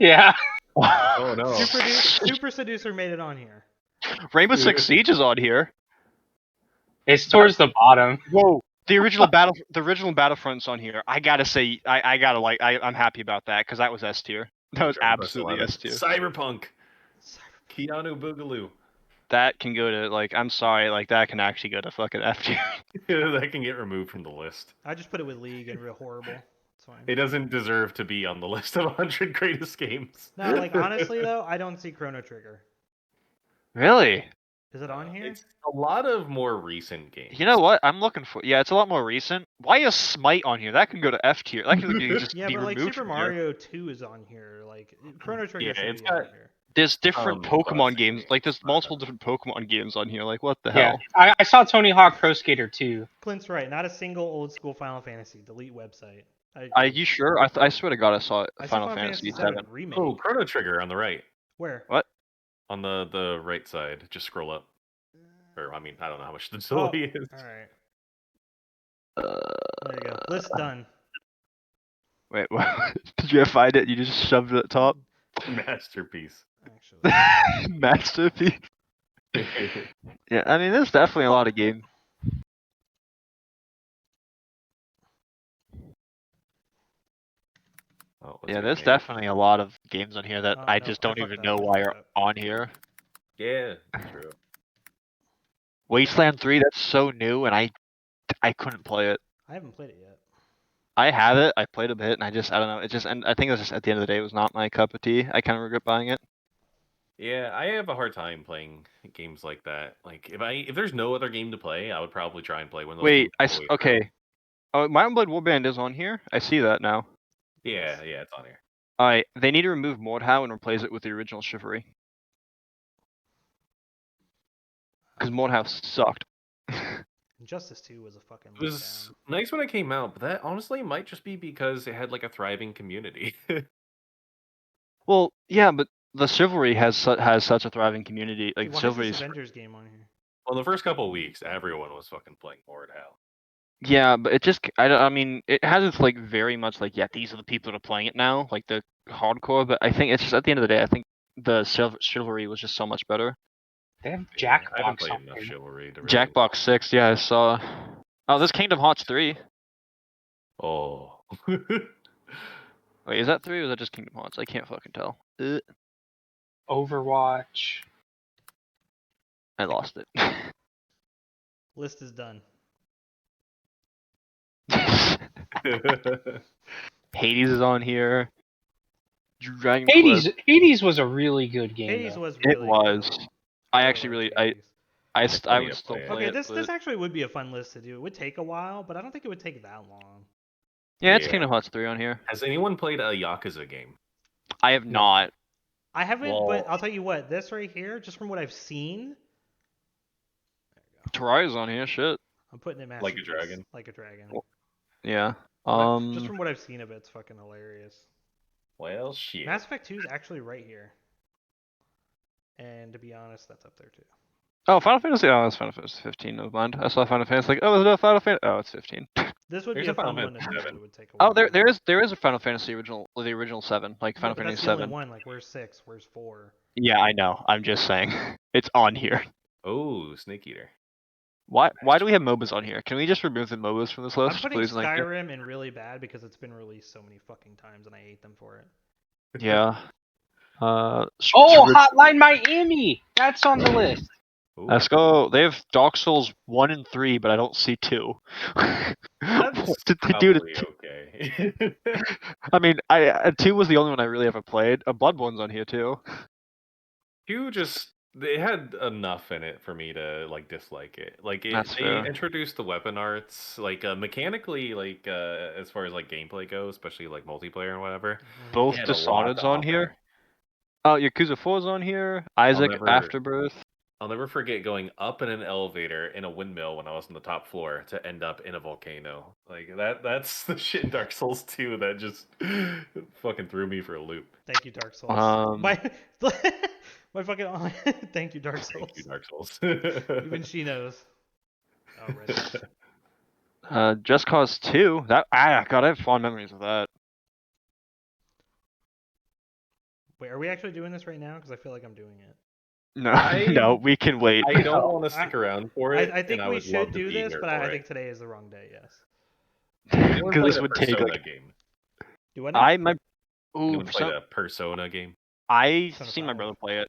Yeah. Oh no. Super Seducer made it on here. Rainbow Six Siege is on here. It's towards the bottom. Whoa. The original Battlefront's on here. I gotta say, I'm happy about that because that was S tier. That was absolutely S tier. Cyberpunk. Keanu Boogaloo. That can go to I'm sorry, that can actually go to fucking F tier. That can get removed from the list. I just put it with League and real horrible. It's fine. It doesn't deserve to be on the list of 100 greatest games. No, like honestly though, I don't see Chrono Trigger. Really? Is it on here? It's a lot of more recent games. You know what? I'm looking for. Yeah, it's a lot more recent. Why is Smite on here? That can go to F tier. That can just Yeah, be but like removed Super from here. Mario 2 is on here. Like Chrono Trigger Yeah, should it's be on got- here. There's different Pokemon classic games. Like, there's not multiple done. different Pokemon games on here. Like, what the Yeah, hell? I saw Tony Hawk Pro Skater 2. Clint's right. Not a single old school Final Fantasy. Delete website. Are you sure? I swear to God, I saw I saw Final Fantasy 7. remake. Oh, Chrono Trigger on the right. Where? What? On the right side. Just scroll up. Or, I mean, I don't know how much the Oh, delay is. all right. There you go. List done. Wait, what? Did you find it? You just shoved it at the top? Masterpiece. Actually. Masterpiece. Yeah, I mean, there's definitely a lot of games. Oh, Yeah, there's definitely a lot of games on here that Oh, I no, just I don't fucked even up, know I why fucked are up. on here. Yeah, true. Wasteland 3, that's so new, and I couldn't play it. I haven't played it yet. I have it. I played a bit, and I don't know. It just, and I think it was just at the end of the day, it was not my cup of tea. I kind of regret buying it. Yeah, I have a hard time playing games like that. Like, if there's no other game to play, I would probably try and play one of those. Wait, games okay. Oh, Iron Blood Warband is on here. I see that now. Yeah, yeah, it's on here. Alright, they need to remove Mordhau and replace it with the original Chivalry. Because Mordhau sucked. Injustice 2 was a fucking It was nice when it came out, but that honestly might just be because it had like a thriving community. Well, yeah, but the Chivalry has such a thriving community. Like, Dude, why Chivalry is this is... Avengers game on here? Well, the first couple of weeks, everyone was fucking playing Mordhau. Yeah, but it just, I mean, it has its, like, very much, like, yeah, these are the people that are playing it now, like, the hardcore, but I think it's just, at the end of the day, I think the Chivalry was just so much better. They have I haven't Jackbox played on enough here. Chivalry to really... Jackbox 6, yeah, I saw. Oh, there's Kingdom Hearts 3. Oh. Wait, is that 3 or is that just Kingdom Hearts? I can't fucking tell. Overwatch. I lost it. List is done. Hades is on here. Dragon Hades. Quest. Hades was a really good game. Hades Though. was really It was. good. I actually really, I I would still play Okay, it. this actually would be a fun list to do. It would take a while, but I don't think it would take that long. Yeah, it's Yeah. Kingdom Hearts 3 on here. Has anyone played a Yakuza game? I have not. I haven't, Well- but I'll tell you what, this right here, just from what I've seen, Terraria's on here. Shit. I'm putting it Like a Dragon. Like a Dragon. Yeah. Just from what I've seen of it, it's fucking hilarious. Well, shit. Mass Effect 2 is actually right here. And to be honest, that's up there too. Oh, Final Fantasy. Oh, it's Final Fantasy 15. Never mind. I saw Final Fantasy. Like, oh, is it a Final Fantasy? Oh, it's 15. This would There's be a a fun Final one to Fantasy do, 7. but it would take a while. Oh, there is a Final Fantasy the original 7, like Final but Fantasy that's the 7. only one. Like, where's 6? Where's 4? Yeah, I know. I'm just saying, it's on here. Oh, Snake Eater. Why do we have MOBAs on here? Can we just remove the MOBAs from this list, I'm putting please? Thank you. Skyrim in really bad because it's been released so many fucking times and I hate them for it. Yeah. Oh, Hotline Miami. That's on the list. Ooh. Let's go. They have Dark Souls 1 and 3, but I don't see 2. That's What did they do to probably okay. I mean, 2 was the only one I really ever played. Bloodborne's on here too. 2 just they had enough in it for me to like dislike it. Like That's they fair. introduced the weapon arts, like mechanically, like as far as like gameplay goes, especially like multiplayer and whatever. Both It had a lot Dishonored's to on offer. here. Oh, Yakuza 4's on here. Isaac never- Afterbirth. I'll never forget going up in an elevator in a windmill when I was on the top floor to end up in a volcano. Like that's the shit in Dark Souls 2 that just fucking threw me for a loop. Thank you, Dark Souls. My fucking thank you, Dark Souls. Thank you, Dark Souls. Even she knows. Oh, right. Just Cause 2. God, I have fond memories of that. Wait, are we actually doing this right now? Because I feel like I'm doing it. No, no, we can wait. I don't want to stick around for it. I think and we would love should to do be this, here but for I it. think today is the wrong day. Yes. Anyone Because play this the would take Persona like. game? Do what? Anyone play the Persona game? I Persona seen my 5. brother play it.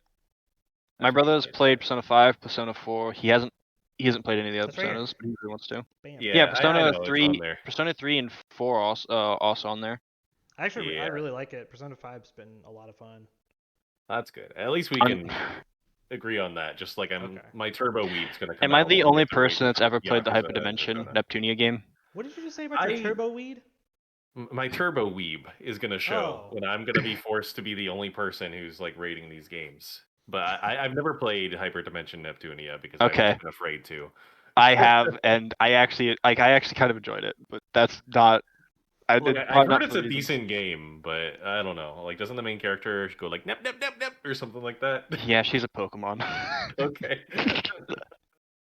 That's My brother has right. played Persona 5, Persona 4. He hasn't played any of the other That's right here. Personas, but he really wants to. Bam. Yeah, I Persona know, it's on 3, there. Persona 3 and 4 are also on there. Actually, I Yeah. really like it. Persona 5's been a lot of fun. That's good. At least we can agree on that. Just like Okay. my Turbo Weed's gonna come Am I out the while only we have to wait person that's ever played the Yakuza and Hyperdimension Persona. Neptunia game? What did you just say about your I- turbo weed? My turbo weeb is gonna show Oh. when I'm gonna be forced to be the only person who's like rating these games. But I've never played Hyperdimension Neptunia because I've Okay. just been afraid to. I have, and I actually kind of enjoyed it, but that's not. Look, I've probably heard not it's for the a reasons. decent game, but I don't know. Like, doesn't the main character go like nep nep nep nep or something like that? Yeah, she's a Pokemon. Okay.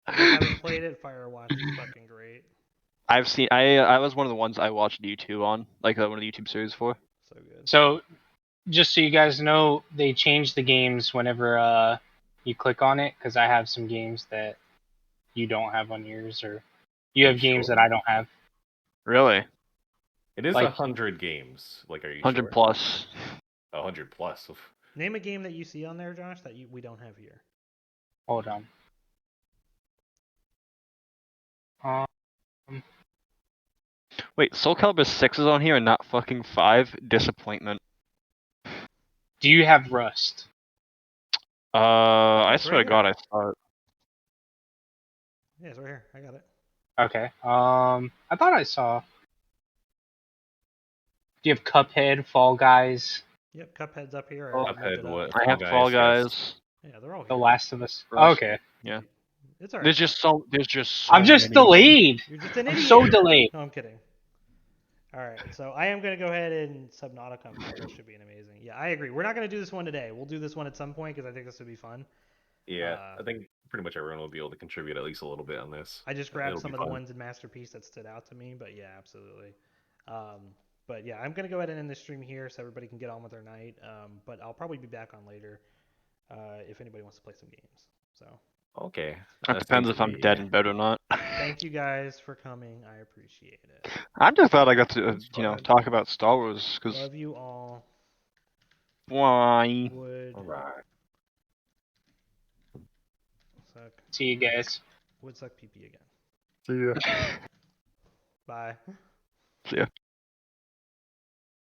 I haven't played it. Firewatch is fucking great. I've seen. I was one of the ones I watched YouTube on, like one of the YouTube series for. So good. So, just so you guys know, they change the games whenever you click on it, because I have some games that you don't have on yours, or you Are have you games sure? that I don't have. Really? It is Like- 100 games. Like, are you 100 sure? plus. 100 plus. Oof. Name a game that you see on there, Josh, that we don't have here. Hold on. Um, Wait, Soul Calibur 6 is on here and not fucking 5? Disappointment. do you have Rust? I It's swear right to God, here. I saw it. Yeah, it's right here. I got it. Okay. I thought I saw. Do you have Cuphead, Fall Guys, Yep, Cuphead's up here. Oh, I looked Cuphead, it up. what? I Fall have Fall Guys, Guys. yes. Yeah, they're all here. The Last of Us? Rust. Okay. Yeah. It's alright. There's just so I'm just many. delayed. You're just an I'm idiot. so delayed. No, I'm kidding. All right, so I am going to go ahead and Subnautica. I'm sure that should be an amazing. Yeah, I agree. We're not going to do this one today. We'll do this one at some point because I think this would be fun. Yeah, I think pretty much everyone will be able to contribute at least a little bit on this. I just grabbed It'll some be of the fun. ones in Masterpiece that stood out to me, but yeah, absolutely. But yeah, I'm going to go ahead and end the stream here so everybody can get on with their night. But I'll probably be back on later if anybody wants to play some games. So Okay. It depends if I'm dead in bed or not. thank you guys for coming. I appreciate it. I'm just glad I got to, It's fun. talk about Star Wars because Love you all. why? Would All right. suck. See you guys. Would suck PP again. See ya. Bye. See ya.